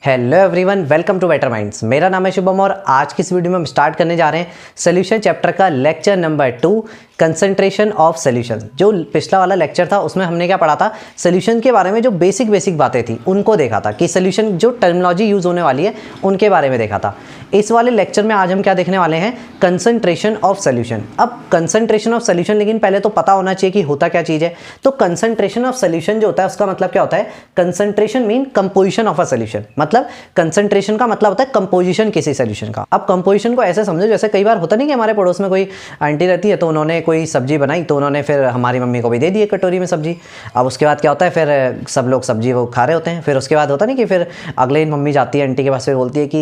Hello everyone, welcome to better minds. मेरा नाम है शुभम और आज की इस वीडियो में हम स्टार्ट करने जा रहे हैं सोल्यूशन चैप्टर का lecture number 2, concentration of solution. जो पिछला वाला लेक्चर था उसमें हमने क्या पढ़ा था, सोल्यूशन के बारे में जो बेसिक बातें थी उनको देखा था कि सोल्यूशन जो टर्मिनोलॉजी यूज़ होने वाली है उनके बारे में देखा था। इस वाले लेक्चर में आज हम क्या देखने वाले हैं, कंसंट्रेशन ऑफ सोल्यूशन। अब कंसंट्रेशन ऑफ सोल्यूशन, लेकिन पहले तो पता होना चाहिए कि होता क्या चीज़ है। तो कंसंट्रेशन ऑफ सोल्यूशन जो होता है उसका मतलब क्या होता है, concentration mean composition of a solution. मतलब कंसंट्रेशन का मतलब होता है कंपोजिशन किसी सोल्यूशन का। अब कंपोजिशन को ऐसे समझो जैसे कई बार होता नहीं कि हमारे पड़ोस में कोई आंटी रहती है तो उन्होंने कोई सब्जी बनाई तो उन्होंने फिर हमारी मम्मी को भी दे दी एक कटोरी में सब्जी। अब उसके बाद क्या होता है, फिर सब लोग सब्जी वो खा रहे होते हैं। फिर उसके बाद होता नहीं कि फिर अगले दिन मम्मी जाती है आंटी के पास, फिर बोलती है कि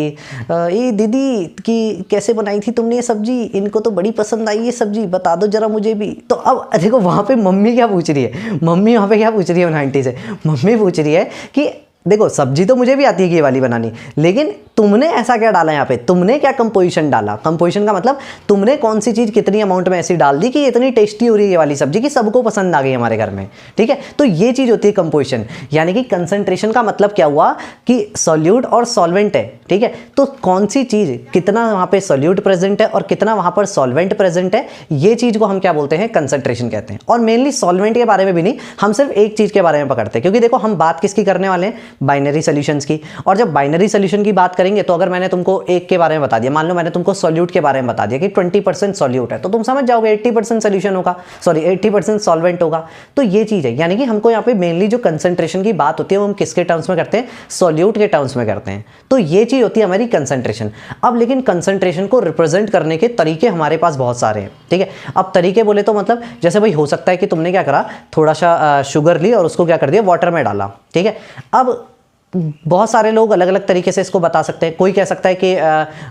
ये दीदी कि कैसे बनाई थी तुमने ये सब्जी, इनको तो बड़ी पसंद आई ये सब्जी, बता दो जरा मुझे भी। तो अब देखो वहाँ पे मम्मी क्या पूछ रही है, मम्मी वहाँ पे क्या पूछ रही है उन आंटी से, मम्मी पूछ रही है कि देखो सब्जी तो मुझे भी आती है ये वाली बनानी, लेकिन तुमने ऐसा क्या डाला यहाँ पे, तुमने क्या कंपोजिशन डाला। कंपोजिशन का मतलब तुमने कौन सी चीज़ कितनी अमाउंट में ऐसी डाल दी कि इतनी टेस्टी हो रही है ये वाली सब्जी कि सबको पसंद आ गई हमारे घर में। ठीक है, तो ये चीज़ होती है कंपोजिशन। यानी कि कंसंट्रेशन का मतलब क्या हुआ कि सॉल्यूट और सॉल्वेंट है। ठीक है, तो कौन सी चीज़ कितना वहाँ पे सॉल्यूट प्रेजेंट है और कितना वहाँ पर सॉल्वेंट प्रेजेंट है, ये चीज़ को हम क्या बोलते हैं, कंसंट्रेशन कहते हैं। और मेनली सॉल्वेंट के बारे में भी नहीं, हम सिर्फ एक चीज़ के बारे में पकड़ते हैं, क्योंकि देखो हम बात किसकी करने वाले हैं, बाइनरी सॉल्यूशंस की। और जब बाइनरी सॉल्यूशन की बात करेंगे तो अगर मैंने तुमको एक के बारे में बता दिया, मान लो मैंने तुमको सॉल्यूट के बारे में बता दिया कि 20% सॉल्यूट है, तो तुम समझ जाओगे 80% सॉल्यूशन होगा, सॉरी 80% सॉल्वेंट होगा। तो ये चीज़ है, यानी कि हमको यहाँ पे मेनली जो कंसंट्रेशन की बात होती है वो हम किसके टर्म्स में करते हैं, सॉल्यूट के टर्म्स में करते हैं। तो ये चीज़ होती है हमारी कंसंट्रेशन। अब लेकिन कंसंट्रेशन को रिप्रेजेंट करने के तरीके हमारे पास बहुत सारे हैं। ठीक है, अब तरीके बोले तो मतलब जैसे भाई हो सकता है कि तुमने क्या करा, थोड़ा सा शुगर ली और उसको क्या कर दिया, वाटर में डाला। ठीक है, अब बहुत सारे लोग अलग अलग तरीके से इसको बता सकते हैं। कोई कह सकता है कि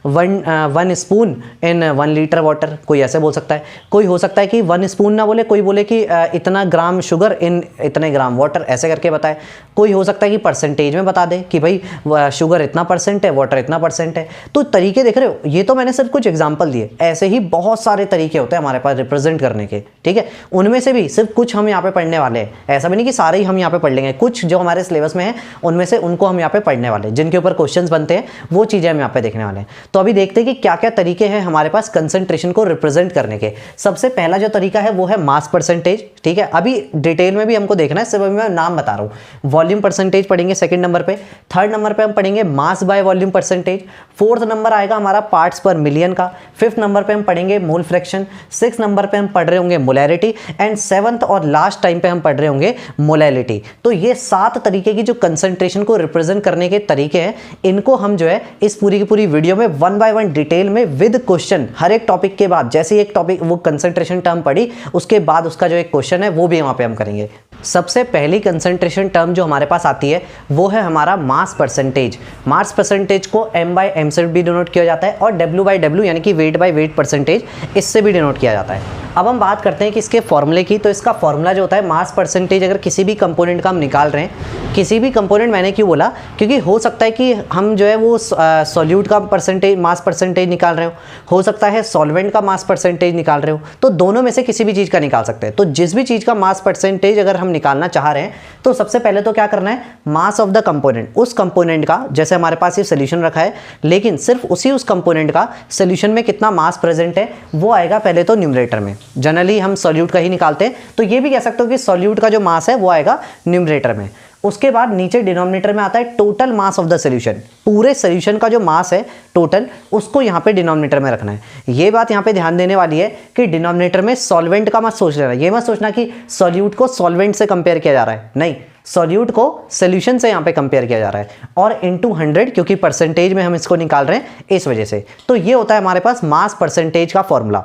one spoon in 1 litre water, कोई ऐसे बोल सकता है। कोई हो सकता है कि 1 स्पून ना बोले, कोई बोले कि इतना ग्राम शुगर इन इतने ग्राम वाटर, ऐसे करके बताए। कोई हो सकता है कि परसेंटेज में बता दे कि भाई शुगर इतना परसेंट है, वाटर इतना परसेंट है। तो तरीके देख रहे हो, ये तो मैंने सिर्फ कुछ एग्जाम्पल दिए, ऐसे ही बहुत सारे तरीके होते हैं हमारे पास रिप्रेजेंट करने के। ठीक है, उनमें से भी सिर्फ कुछ हम यहाँ पे पढ़ने वाले हैं, ऐसा भी नहीं कि सारे ही हम यहाँ पे पढ़ लेंगे। कुछ जो हमारे सिलेबस में है उनमें से उनको हम यहाँ पे पढ़ने वाले हैं, जिनके ऊपर क्वेश्चंस बनते हैं वो चीजें हम यहाँ पे देखने वाले हैं। तो अभी देखते हैं कि क्या क्या तरीके हैं हमारे पास कंसंट्रेशन को रिप्रेजेंट करने के। सबसे पहला जो तरीका है वो है मास परसेंटेज। ठीक है, अभी डिटेल में भी हमको देखना है, सिर्फ मैं नाम बता रहा हूँ। वॉल्यूम परसेंटेज पढ़ेंगे सेकंड नंबर पे। थर्ड नंबर पे हम पढ़ेंगे mass by volume percentage. Fourth number आएगा हमारा पार्ट्स पर मिलियन का। फिफ्थ नंबर पे हम पढ़ेंगे मोल फ्रैक्शन। सिक्स नंबर पे हम पढ़ रहे होंगे मोलैरिटी। एंड सेवंथ और लास्ट टाइम पे हम पढ़ रहे होंगे मोलैलिटी। तो ये 7 तरीके की जो कंसंट्रेशन को रिप्रेजेंट करने के तरीके हैं, इनको हम जो है इस पूरी की पूरी वीडियो में 1 बाय 1 डिटेल में विद क्वेश्चन, हर एक टॉपिक के बाद, जैसे एक टॉपिक वो कंसंट्रेशन टर्म पढ़ी उसके बाद उसका जो एक क्वेश्चन है वो भी वहां पे हम करेंगे। सबसे पहली कंसंट्रेशन टर्म जो हमारे पास आती है वो है हमारा मास परसेंटेज। मास परसेंटेज को m बाय m से भी डिनोट किया जाता है और w बाय w यानी कि वेट बाय वेट परसेंटेज, इससे भी डिनोट किया जाता है। अब हम बात करते हैं कि इसके फॉर्मूले की। तो इसका फॉर्मूला जो होता है मास परसेंटेज, अगर किसी भी कंपोनेंट का हम निकाल रहे हैं, किसी भी कंपोनेंट, मैंने क्यों बोला, क्योंकि हो सकता है कि हम जो है वो सॉल्यूट का परसेंटेज, मास परसेंटेज निकाल रहे हो सकता है सॉल्वेंट का मास परसेंटेज निकाल रहे हो, तो दोनों में से किसी भी चीज़ का निकाल सकते हैं। तो जिस भी चीज़ का मास परसेंटेज अगर हम निकालना चाह रहे हैं तो सबसे पहले तो क्या करना है, मास ऑफ द कंपोनेंट, उस कंपोनेंट का, जैसे हमारे पास ये सोल्यूशन रखा है लेकिन सिर्फ उस कंपोनेंट का सोल्यूशन में कितना मास प्रेजेंट है वो आएगा पहले तो न्यूमरेटर में। जनरली हम सॉल्यूट का ही निकालते हैं, तो ये भी कह सकते हो कि सॉल्यूट का जो मास है वो आएगा न्यूमरेटर में। उसके बाद नीचे डिनोमिनेटर में आता है total mass of the solution. पूरे सोल्यूशन का जो मास है टोटल, उसको यहाँ पे डिनोमिनेटर में रखना है। ये बात यहाँ पे ध्यान देने वाली है कि डिनोमिनेटर में सॉल्वेंट का मत सोच लेना। ये मत सोचना कि सॉल्यूट को सॉल्वेंट से कंपेयर किया जा रहा है, नहीं, सॉल्यूट को सोल्यूशन से यहाँ पे कंपेयर किया जा रहा है। और इनटू 100, क्योंकि परसेंटेज में हम इसको निकाल रहे हैं इस वजह से। तो ये होता है हमारे पास मास परसेंटेज का फॉर्मूला।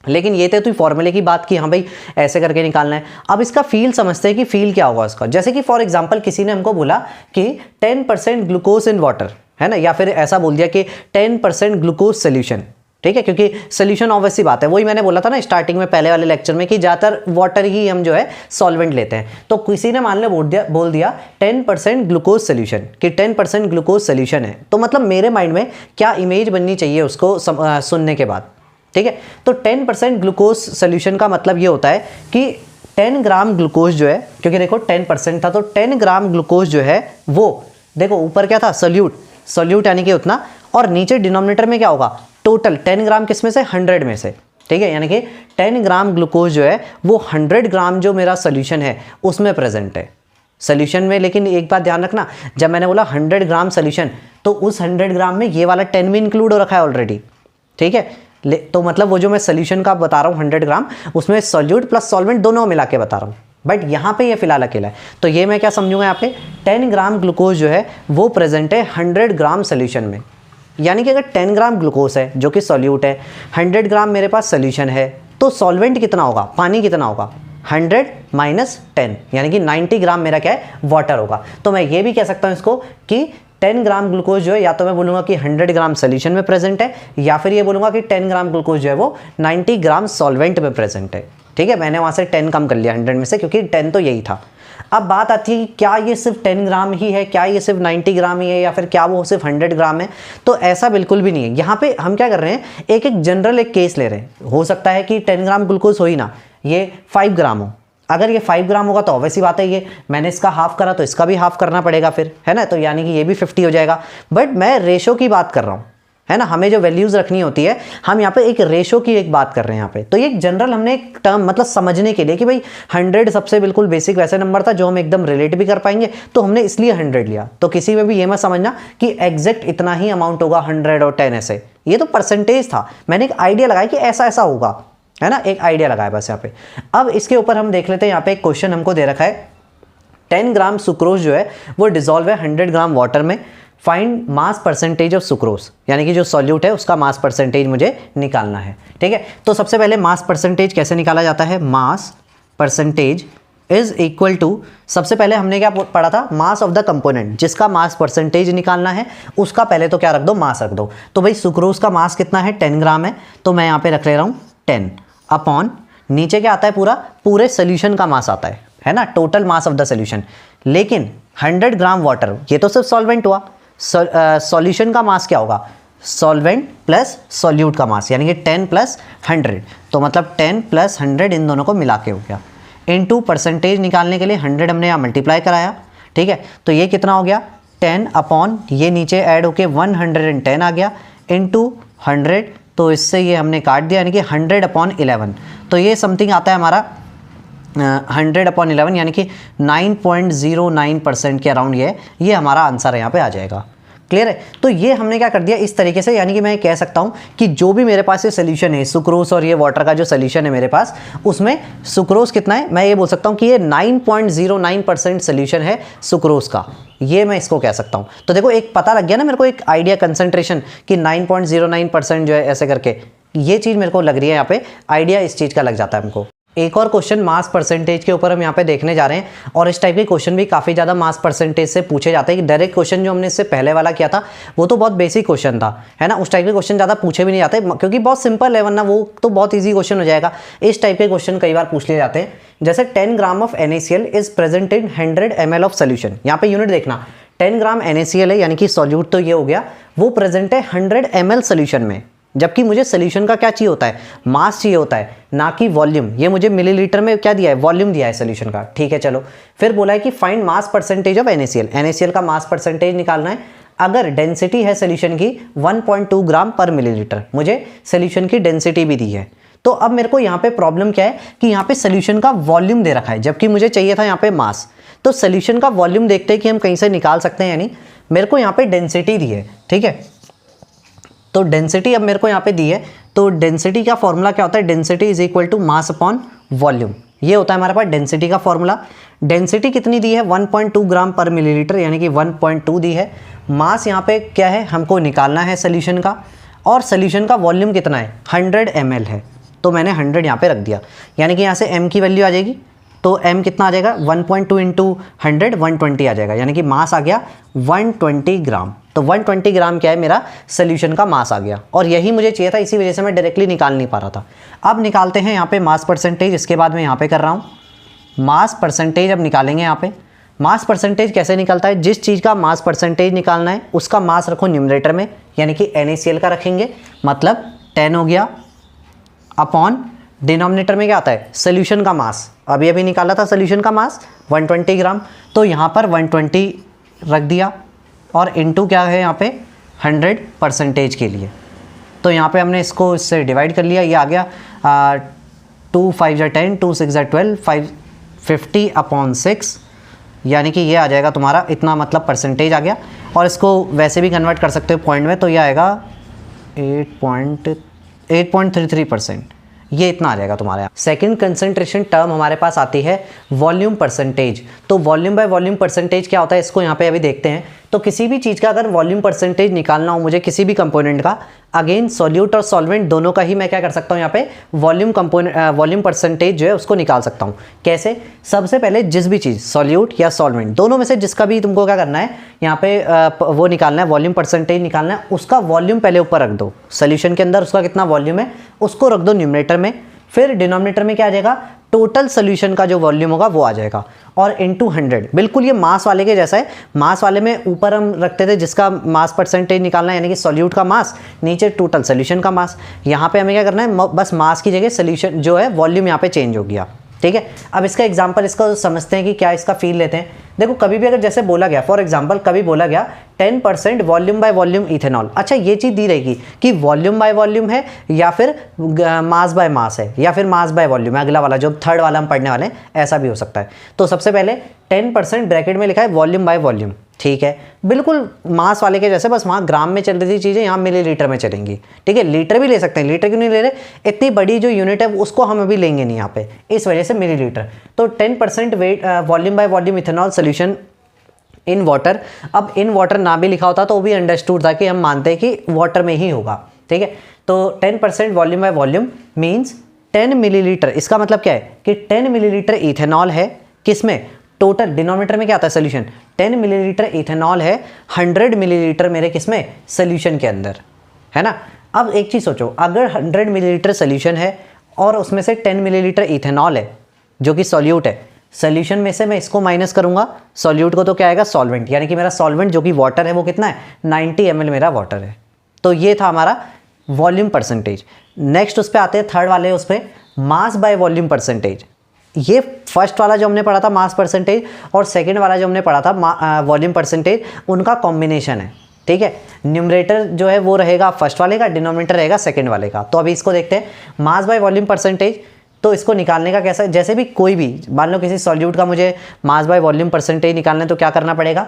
लेकिन ये तो फॉर्मूले की बात की, हाँ भाई ऐसे करके निकालना है। अब इसका फील समझते हैं कि फील क्या होगा इसका। जैसे कि फॉर एग्जांपल किसी ने हमको बोला कि 10% ग्लूकोज इन वाटर, है ना, या फिर ऐसा बोल दिया कि 10% ग्लूकोज सोल्यूशन। ठीक है, क्योंकि सोल्यूशन ऑब्वियसली बात है, वही मैंने बोला था ना स्टार्टिंग में पहले वाले लेक्चर में कि ज़्यादातर वाटर ही हम जो है सॉल्वेंट लेते हैं। तो किसी ने मान लो बोल दिया 10% ग्लूकोज सोल्यूशन, कि 10% ग्लूकोज सोल्यूशन है, तो मतलब मेरे माइंड में क्या इमेज बननी चाहिए उसको सुनने के बाद। ठीक है, तो 10% ग्लूकोज सोल्यूशन का मतलब ये होता है कि 10 ग्राम ग्लूकोज जो है, क्योंकि देखो 10% था तो 10 ग्राम ग्लूकोज जो है वो देखो ऊपर क्या था, सोल्यूट यानी कि उतना, और नीचे डिनोमिनेटर में क्या होगा, टोटल 10 ग्राम किस में से, 100 में से, ठीक है। यानी कि 10 ग्राम ग्लूकोज जो है वो 100 ग्राम जो मेरा सोल्यूशन है उसमें प्रेजेंट है सोल्यूशन में। लेकिन एक बात ध्यान रखना, जब मैंने बोला 100 ग्राम सोल्यूशन, तो उस 100 ग्राम में ये वाला 10 भी इंक्लूड हो रखा है ऑलरेडी, ठीक है। तो मतलब वो जो मैं सोल्यूशन का बता रहा हूँ 100 ग्राम, उसमें सोल्यूट प्लस सॉल्वेंट दोनों मिला के बता रहा हूँ, बट यहाँ पे ये फिलहाल अकेला है। तो ये मैं क्या समझूंगा, यहाँ पे 10 ग्राम ग्लूकोज जो है वो प्रेजेंट है 100 ग्राम सोल्यूशन में। यानी कि अगर 10 ग्राम ग्लूकोज है जो कि सोल्यूट है, 100 ग्राम मेरे पास सोल्यूशन है, तो सॉल्वेंट कितना होगा, पानी कितना होगा, 100 माइनस 10, यानी कि 90 ग्राम मेरा क्या है, वाटर होगा। तो मैं ये भी कह सकता हूँ इसको कि 10 ग्राम ग्लूकोज जो है, या तो मैं बोलूँगा कि 100 ग्राम सोल्यूशन में प्रेजेंट है, या फिर ये बोलूँगा कि 10 ग्राम ग्लूकोज जो है वो 90 ग्राम सॉल्वेंट में प्रेजेंट है, ठीक है। मैंने वहाँ से 10 कम कर लिया 100 में से, क्योंकि 10 तो यही था। अब बात आती है कि क्या ये सिर्फ 10 ग्राम ही है, क्या ये सिर्फ 90 ग्राम ही है, या फिर क्या वो सिर्फ 100 ग्राम है। तो ऐसा बिल्कुल भी नहीं है। यहाँ पे हम क्या कर रहे हैं, एक जनरल केस ले रहे हैं। हो सकता है कि 10 ग्राम ग्लूकोज हो ही ना, ये 5 ग्राम हो। अगर ये 5 ग्राम होगा तो ऑब्वियसली बात है, ये मैंने इसका हाफ करा तो इसका भी हाफ करना पड़ेगा फिर, है ना। तो यानी कि ये भी 50 हो जाएगा। बट मैं रेशो की बात कर रहा हूँ, है ना। हमें जो वैल्यूज रखनी होती है, हम यहाँ पे एक रेशो की एक बात कर रहे हैं यहाँ पे। तो ये जनरल हमने एक टर्म मतलब समझने के लिए कि भाई 100 सबसे बिल्कुल बेसिक वैसे नंबर था जो हम एकदम रिलेट भी कर पाएंगे, तो हमने इसलिए 100 लिया। तो किसी में भी ये मत समझना कि एग्जैक्ट इतना ही अमाउंट होगा 100 और 10 ऐसे, ये तो परसेंटेज था। मैंने एक आइडिया लगाया कि ऐसा ऐसा होगा, है ना, एक आइडिया लगाया बस यहाँ पे। अब इसके ऊपर हम देख लेते हैं, यहाँ पे एक क्वेश्चन हमको दे रखा है, 10 ग्राम सुक्रोज जो है वो डिजोल्व है 100 ग्राम वाटर में, find mass percentage of sucrose, यानी कि जो सॉल्यूट है उसका मास परसेंटेज मुझे निकालना है, ठीक है। तो सबसे पहले मास परसेंटेज कैसे निकाला जाता है, mass percentage is equal to, सबसे पहले हमने क्या पढ़ा था, मास ऑफ द कंपोनेंट, जिसका मास परसेंटेज निकालना है उसका पहले तो क्या रख दो, मास रख दो। तो भाई सुक्रोज का मास कितना है, 10 ग्राम है, तो मैं यहाँ पे रख ले रहा हूँ 10 अपॉन, नीचे क्या आता है, पूरे सोल्यूशन का मास आता है ना, total mass of the solution. लेकिन 100 ग्राम वाटर, ये तो सिर्फ सॉल्वेंट हुआ, सॉल्यूशन का मास क्या होगा, सॉल्वेंट प्लस सॉल्यूट का मास, यानी कि 10 प्लस 100, तो मतलब 10 प्लस 100 इन दोनों को मिला के हो गया। इनटू परसेंटेज निकालने के लिए 100 हमने यहाँ मल्टीप्लाई कराया, ठीक है। तो ये कितना हो गया, 10 अपॉन, ये नीचे ऐड होके 110 आ गया, इनटू 100, तो इससे ये हमने काट दिया, यानी कि 100 अपॉन 11, तो ये समथिंग आता है हमारा 100 अपॉन 11, यानी कि 9.09% के अराउंड ये हमारा आंसर यहाँ पे आ जाएगा। क्लियर है। तो ये हमने क्या कर दिया इस तरीके से, यानी कि मैं कह सकता हूँ कि जो भी मेरे पास ये सोल्यूशन है, सुक्रोज और ये वाटर का जो सोल्यूशन है मेरे पास, उसमें सुक्रोज कितना है, मैं ये बोल सकता हूँ कि ये 9.09% सोल्यूशन है सुक्रोज का, ये मैं इसको कह सकता हूँ। तो देखो एक पता लग गया ना मेरे को, एक आइडिया कंसंट्रेशन कि 9.09% जो है ऐसे करके, ये चीज़ मेरे को लग रही है यहाँ पे, आइडिया इस चीज़ का लग जाता है हमको। एक और क्वेश्चन मास परसेंटेज के ऊपर हम यहाँ पे देखने जा रहे हैं, और इस टाइप के क्वेश्चन भी काफ़ी ज़्यादा मास परसेंटेज से पूछे जाते हैं। कि डायरेक्ट क्वेश्चन जो हमने इससे पहले वाला किया था वो तो बहुत बेसिक क्वेश्चन था, है ना, उस टाइप के क्वेश्चन ज़्यादा पूछे भी नहीं जाते क्योंकि बहुत सिंपल है, वरना वो तो बहुत ईजी क्वेश्चन हो जाएगा। इस टाइप के क्वेश्चन कई बार पूछ लिए जाते हैं, जैसे 10 gram of NaCl is present in 100 ml of solution. यहाँ पे यूनिट देखना, 10 ग्राम NaCl है, यानी कि सॉल्यूट तो ये हो गया, वो प्रेजेंट है 100 ml सोल्यूशन में, जबकि मुझे सोल्यूशन का क्या चाहिए होता है, मास चाहिए होता है, ना कि वॉल्यूम। ये मुझे मिलीलीटर में क्या दिया है, वॉल्यूम दिया है सोल्यूशन का, ठीक है। चलो फिर बोला है कि find mass percentage of NaCl, NaCl का मास परसेंटेज निकालना है। अगर डेंसिटी है सोल्यूशन की 1.2 ग्राम पर मिलीलीटर, मुझे सोल्यूशन की डेंसिटी भी दी है। तो अब मेरे को यहाँ पे प्रॉब्लम क्या है कि यहाँ पे सोल्यूशन का वॉल्यूम दे रखा है, जबकि मुझे चाहिए था यहाँ पे मास। तो सोल्यूशन का वॉल्यूम देखते हैं कि हम कहीं से निकाल सकते हैं, यानी मेरे को यहाँ पे डेंसिटी दी है, ठीक है। तो डेंसिटी अब मेरे को यहाँ पे दी है, तो डेंसिटी का फॉर्मूला क्या होता है, density is equal to mass upon volume, ये होता है हमारे पास डेंसिटी का फॉर्मूला। डेंसिटी कितनी दी है, 1.2 ग्राम पर मिलीलीटर, यानी कि 1.2 दी है। मास यहाँ पे क्या है, हमको निकालना है सोल्यूशन का, और सोल्यूशन का वॉल्यूम कितना है, 100 ml है, तो मैंने 100 यहाँ पे रख दिया, यानी कि यहाँ से m की वैल्यू आ जाएगी, तो m कितना आ जाएगा, 1.2 इंटू 100 120 आ जाएगा, यानी कि मास आ गया 120 ग्राम। तो 120 ग्राम क्या है, मेरा सोल्यूशन का मास आ गया, और यही मुझे चाहिए था, इसी वजह से मैं डायरेक्टली निकाल नहीं पा रहा था। अब निकालते हैं यहाँ पे मास परसेंटेज, इसके बाद मैं यहाँ पे कर रहा हूँ मास परसेंटेज। अब निकालेंगे यहाँ पे मास परसेंटेज कैसे निकलता है, जिस चीज़ का मास परसेंटेज निकालना है उसका मास रखो न्यूमरेटर में, यानी कि NaCl का रखेंगे, मतलब 10 हो गया, अपॉन डिनोमिनेटर में क्या आता है, सोल्यूशन का मास। अभी अभी निकाला था सोल्यूशन का मास 120 ग्राम, तो यहाँ पर 120 रख दिया, और इनटू क्या है यहाँ पे 100% के लिए। तो यहाँ पे हमने इसको इससे डिवाइड कर लिया, ये आ गया 2 5 जा 10, 2 6 जा 12, 50/6, यानी कि ये आ जाएगा तुम्हारा इतना, मतलब परसेंटेज आ गया। और इसको वैसे भी कन्वर्ट कर सकते हो पॉइंट में, तो ये आएगा 8.33%, ये इतना आ जाएगा तुम्हारे यहाँ। सेकंड कंसंट्रेशन टर्म हमारे पास आती है वॉल्यूम परसेंटेज। तो वॉल्यूम बाय वॉल्यूम परसेंटेज क्या होता है, इसको यहाँ पे अभी देखते हैं। तो किसी भी चीज़ का अगर वॉल्यूम परसेंटेज निकालना हो मुझे, किसी भी कंपोनेंट का, अगेन सॉल्यूट और सॉल्वेंट दोनों का ही मैं क्या कर सकता हूँ यहाँ पे वॉल्यूम परसेंटेज जो है उसको निकाल सकता हूँ। कैसे? सबसे पहले जिस भी चीज़ सॉल्यूट या सॉल्वेंट दोनों में से जिसका भी तुमको क्या करना है यहाँ पे वो निकालना है, वॉल्यूम परसेंटेज निकालना है, उसका वॉल्यूम पहले ऊपर रख दो। सोल्यूशन के अंदर उसका कितना वॉल्यूम है उसको रख दो न्यूमरेटर में, फिर डिनोमिनेटर में क्या आ जाएगा, टोटल सोल्यूशन का जो वॉल्यूम होगा वो आ जाएगा, और इनटू 100। बिल्कुल ये मास वाले के जैसा है। मास वाले में ऊपर हम रखते थे जिसका मास परसेंटेज निकालना है, यानी कि सॉल्यूट का मास, नीचे टोटल सोल्यूशन का मास। यहाँ पे हमें क्या करना है, बस मास की जगह सोल्यूशन जो है वॉल्यूम यहाँ पे चेंज हो गया। ठीक है, अब इसका एग्जाम्पल इसको समझते हैं कि क्या इसका फील लेते हैं। देखो कभी भी अगर जैसे बोला गया, फॉर एग्जांपल कभी बोला गया 10% वॉल्यूम बाय वॉल्यूम इथेनॉल, अच्छा ये चीज़ दी रहेगी कि वॉल्यूम बाय वॉल्यूम है या फिर मास बाय मास है या फिर मास बाय वॉल्यूम है। अगला वाला जो थर्ड वाला हम पढ़ने वाले हैं ऐसा भी हो सकता है। तो सबसे पहले 10% ब्रैकेट में लिखा है वॉल्यूम बाय वॉल्यूम, ठीक है, बिल्कुल मास वाले के जैसे, बस वहाँ ग्राम में चल रही थी चीज़ें, यहाँ मिलीलीटर में चलेंगी। ठीक है, लीटर भी ले सकते हैं, लीटर क्यों नहीं ले रहे, इतनी बड़ी जो यूनिट है उसको हम अभी लेंगे नहीं यहाँ पे, इस वजह से मिलीलीटर। तो 10% weight volume by volume ethanol solution in water. अब इन वाटर ना भी लिखा होता तो वो भी अंडरस्टूड था कि हम मानते हैं कि वाटर में ही होगा। ठीक है, तो 10% volume by volume means 10 millilitre. इसका मतलब क्या है कि 10 मिलीलीटर इथेनॉल है, किसमें, टोटल डिनोमिनेटर में क्या आता है सोल्यूशन, 10 मिलीलीटर इथेनॉल है, 100 मिलीलीटर मेरे किसमें, सोल्यूशन के अंदर, है ना। अब एक चीज़ सोचो, अगर 100 मिलीलीटर सोल्यूशन है और उसमें से 10 मिलीलीटर इथेनॉल है जो कि सॉल्यूट है, सोल्यूशन में से मैं इसको माइनस करूंगा सॉल्यूट को, तो क्या आएगा, सॉल्वेंट, यानी कि मेरा सॉल्वेंट जो कि वाटर है वो कितना है, 90 ml मेरा वाटर है। तो ये था हमारा वॉल्यूम परसेंटेज। नेक्स्ट उस पर आते हैं थर्ड वाले, उस पर मास बाय वॉल्यूम परसेंटेज। ये फर्स्ट वाला जो हमने पढ़ा था मास परसेंटेज और सेकंड वाला जो हमने पढ़ा था वॉल्यूम परसेंटेज, उनका कॉम्बिनेशन है। ठीक है, न्यूमरेटर जो है वो रहेगा फर्स्ट वाले का, डिनोमिनेटर रहेगा सेकंड वाले का। तो अभी इसको देखते हैं, मास बाय वॉल्यूम परसेंटेज। तो इसको निकालने का कैसा, जैसे भी कोई भी मान लो किसी सॉल्यूट का मुझे मास बाय वॉल्यूम परसेंटेज निकालना है तो क्या करना पड़ेगा,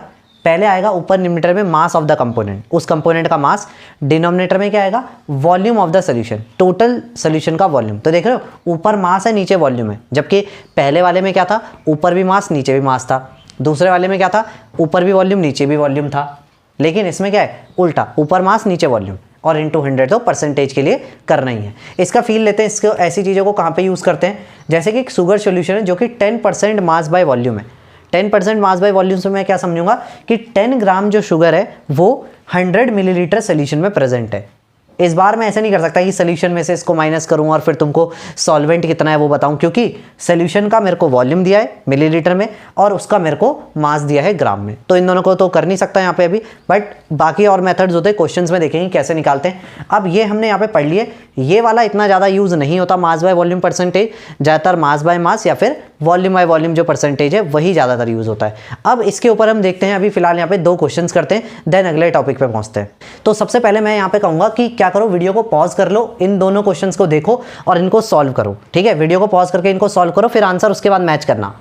पहले आएगा ऊपर न्यूमरेटर में मास ऑफ द कंपोनेंट, उस कंपोनेंट का मास, डिनोमिनेटर में क्या आएगा, volume of the solution, total solution का वॉल्यूम। तो देख रहे हो ऊपर मास है नीचे वॉल्यूम है, जबकि पहले वाले में क्या था, ऊपर भी मास नीचे भी मास था। दूसरे वाले में क्या था, ऊपर भी वॉल्यूम नीचे भी वॉल्यूम था। लेकिन इसमें क्या है, उल्टा, ऊपर मास नीचे वॉल्यूम, और इनटू 100 तो परसेंटेज के लिए करना ही है। इसका फील लेते हैं, इसको ऐसी चीज़ों को कहाँ पे यूज़ करते हैं, जैसे कि एक शुगर सॉल्यूशन है जो कि 10% मास बाय वॉल्यूम है। 10% मास बाय वॉल्यूम से मैं क्या समझूंगा कि 10 ग्राम जो शुगर है वो 100 मिलीलीटर सोल्यूशन में प्रेजेंट है। इस बार मैं ऐसे नहीं कर सकता कि सोल्यूशन में से इसको माइनस करूं और फिर तुमको सॉल्वेंट कितना है वो बताऊं, क्योंकि सोल्यूशन का मेरे को वॉल्यूम दिया है मिलीलीटर में और उसका मेरे को मास दिया है ग्राम में। तो इन दोनों को तो कर नहीं सकता यहाँ पे अभी, बट बाकी और मेथड्स होते हैं, क्वेश्चंस में देखेंगे कैसे निकालते हैं। अब ये हमने यहाँ पे पढ़ लिए, ये वाला इतना ज़्यादा यूज़ नहीं होता मास बाय वॉल्यूम परसेंटेज, ज़्यादातर मास बाय मास या फिर वॉल्यूम बाय वॉल्यूम जो परसेंटेज है वही ज़्यादातर यूज़ होता है। अब इसके ऊपर हम देखते हैं, अभी फिलहाल यहाँ पे 2 क्वेश्चंस करते हैं, देन अगले टॉपिक पे पहुँचते हैं। तो सबसे पहले मैं यहाँ पे कहूँगा कि क्या करो, वीडियो को पॉज कर लो, इन दोनों क्वेश्चंस को देखो और इनको सॉल्व करो। ठीक है, वीडियो को पॉज करके इनको सॉल्व करो, फिर आंसर उसके बाद मैच करना।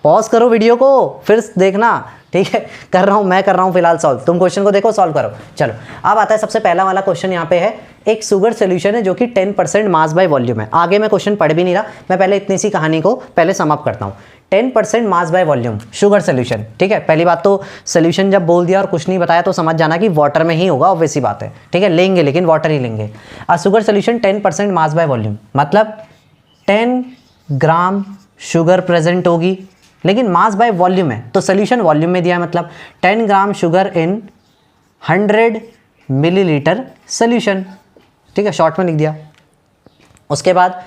पॉज करो वीडियो को, फिर देखना। ठीक है, कर रहा हूँ, मैं कर रहा हूँ फिलहाल सॉल्व, तुम क्वेश्चन को देखो, सॉल्व करो। चलो अब आता है सबसे पहला वाला क्वेश्चन, यहाँ पे है एक शुगर सोल्यूशन है जो कि 10% मास बाय वॉल्यूम है। आगे मैं क्वेश्चन पढ़ भी नहीं रहा, मैं पहले इतनी सी कहानी को पहले सम अप करता हूँ। 10% mass by volume sugar solution. ठीक है, पहली बात तो सोल्यूशन जब बोल दिया और कुछ नहीं बताया तो समझ जाना कि वाटर में ही होगा, ऑब्वियस ही बात है। ठीक है, लेंगे लेकिन वाटर ही लेंगे। Sugar solution 10% mass by volume, मतलब 10 ग्राम शुगर प्रेजेंट होगी, लेकिन मास बाय वॉल्यूम है तो सोल्यूशन वॉल्यूम में दिया है, मतलब 10 gram sugar in 100 millilitre solution. ठीक है, शॉर्ट में लिख दिया। उसके बाद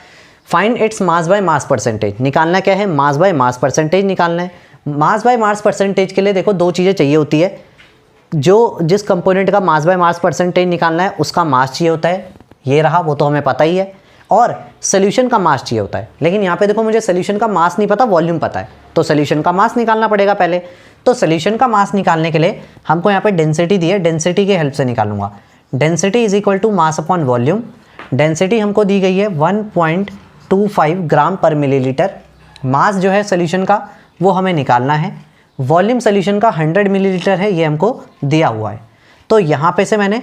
find its mass by mass percentage, निकालना क्या है, मास बाय मास परसेंटेज निकालना है। मास बाय मास परसेंटेज के लिए देखो 2 चीज़ें चाहिए होती है, जो जिस कंपोनेंट का मास बाय मास परसेंटेज निकालना है उसका मास चाहिए होता है, ये रहा, वो तो हमें पता ही है, और सोल्यूशन का मास चाहिए होता है। लेकिन यहाँ पे देखो मुझे सोल्यूशन का मास नहीं पता, वॉल्यूम पता है, तो सोल्यूशन का मास निकालना पड़ेगा पहले। तो सोल्यूशन का मास निकालने के लिए हमको यहाँ पे डेंसिटी दी है, डेंसिटी की हेल्प से निकालूंगा। Density is equal to mass upon volume. Density हमको दी गई है 1.25 ग्राम पर मिलीलीटर। मास जो है सोल्यूशन का वो हमें निकालना है। वॉल्यूम सोल्यूशन का 100 मिलीलीटर है, ये हमको दिया हुआ है। तो यहाँ पे से मैंने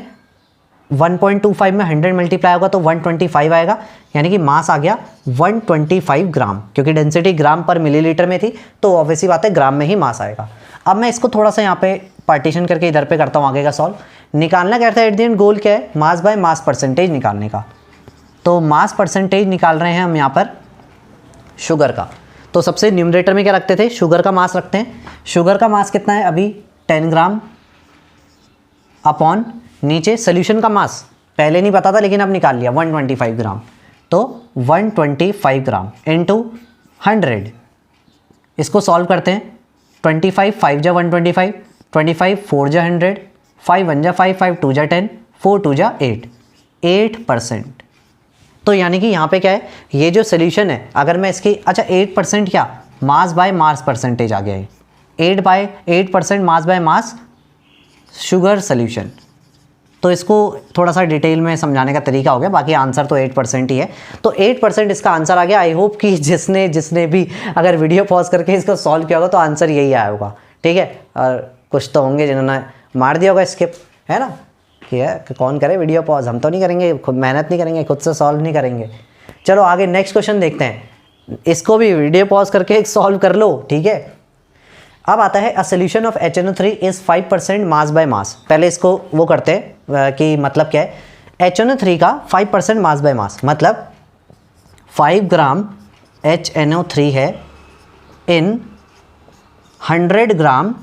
1.25 में 100 मल्टीप्लाई होगा तो 125 आएगा, यानी कि मास आ गया 125 ग्राम, क्योंकि डेंसिटी ग्राम पर मिलीलीटर में थी तो ऑब्वियसली बात है ग्राम में ही मास आएगा। अब मैं इसको थोड़ा सा यहाँ पे पार्टीशन करके इधर पे करता हूँ आगे का सॉल्व। निकालना क्या था एट द एंड, गोल क्या है, मास बाय मास परसेंटेज निकालने का। तो मास परसेंटेज निकाल रहे हैं हम यहाँ पर शुगर का। तो सबसे न्यूमरेटर में क्या रखते थे, शुगर का मास रखते हैं। शुगर का मास कितना है अभी 10 ग्राम अपॉन नीचे सोल्यूशन का मास पहले नहीं पता था लेकिन अब निकाल लिया 125 ग्राम। तो 125 ग्राम इंटू 100, इसको सॉल्व करते हैं। 25 5 जा 125, 25 4 जा 100, 5 1 जा 5, 5 2 जा 10, 4 2 जा 8%। तो यानी कि यहाँ पे क्या है, ये जो सोल्यूशन है अगर मैं इसकी 8% क्या, मास बाय मास परसेंटेज आ गया है। 8% mass by mass sugar solution. तो इसको थोड़ा सा डिटेल में समझाने का तरीका हो गया, बाकी आंसर तो 8% ही है। तो 8% इसका आंसर आ गया। आई होप कि जिसने भी अगर वीडियो पॉज करके इसको सॉल्व किया होगा तो आंसर यही आया होगा, ठीक है। और कुछ तो होंगे जिन्होंने मार दिया होगा स्किप, है ना, कि कौन करे वीडियो पॉज, हम तो नहीं करेंगे, खुद मेहनत नहीं करेंगे, खुद से सॉल्व नहीं करेंगे। चलो आगे नेक्स्ट क्वेश्चन देखते हैं, इसको भी वीडियो पॉज करके सॉल्व कर लो, ठीक है। अब आता है a solution of HNO3 is 5% mass by mass. पहले इसको वो करते हैं कि मतलब क्या है, HNO3 का 5% मास बाय मास मतलब 5 ग्राम HNO3 है इन 100 ग्राम,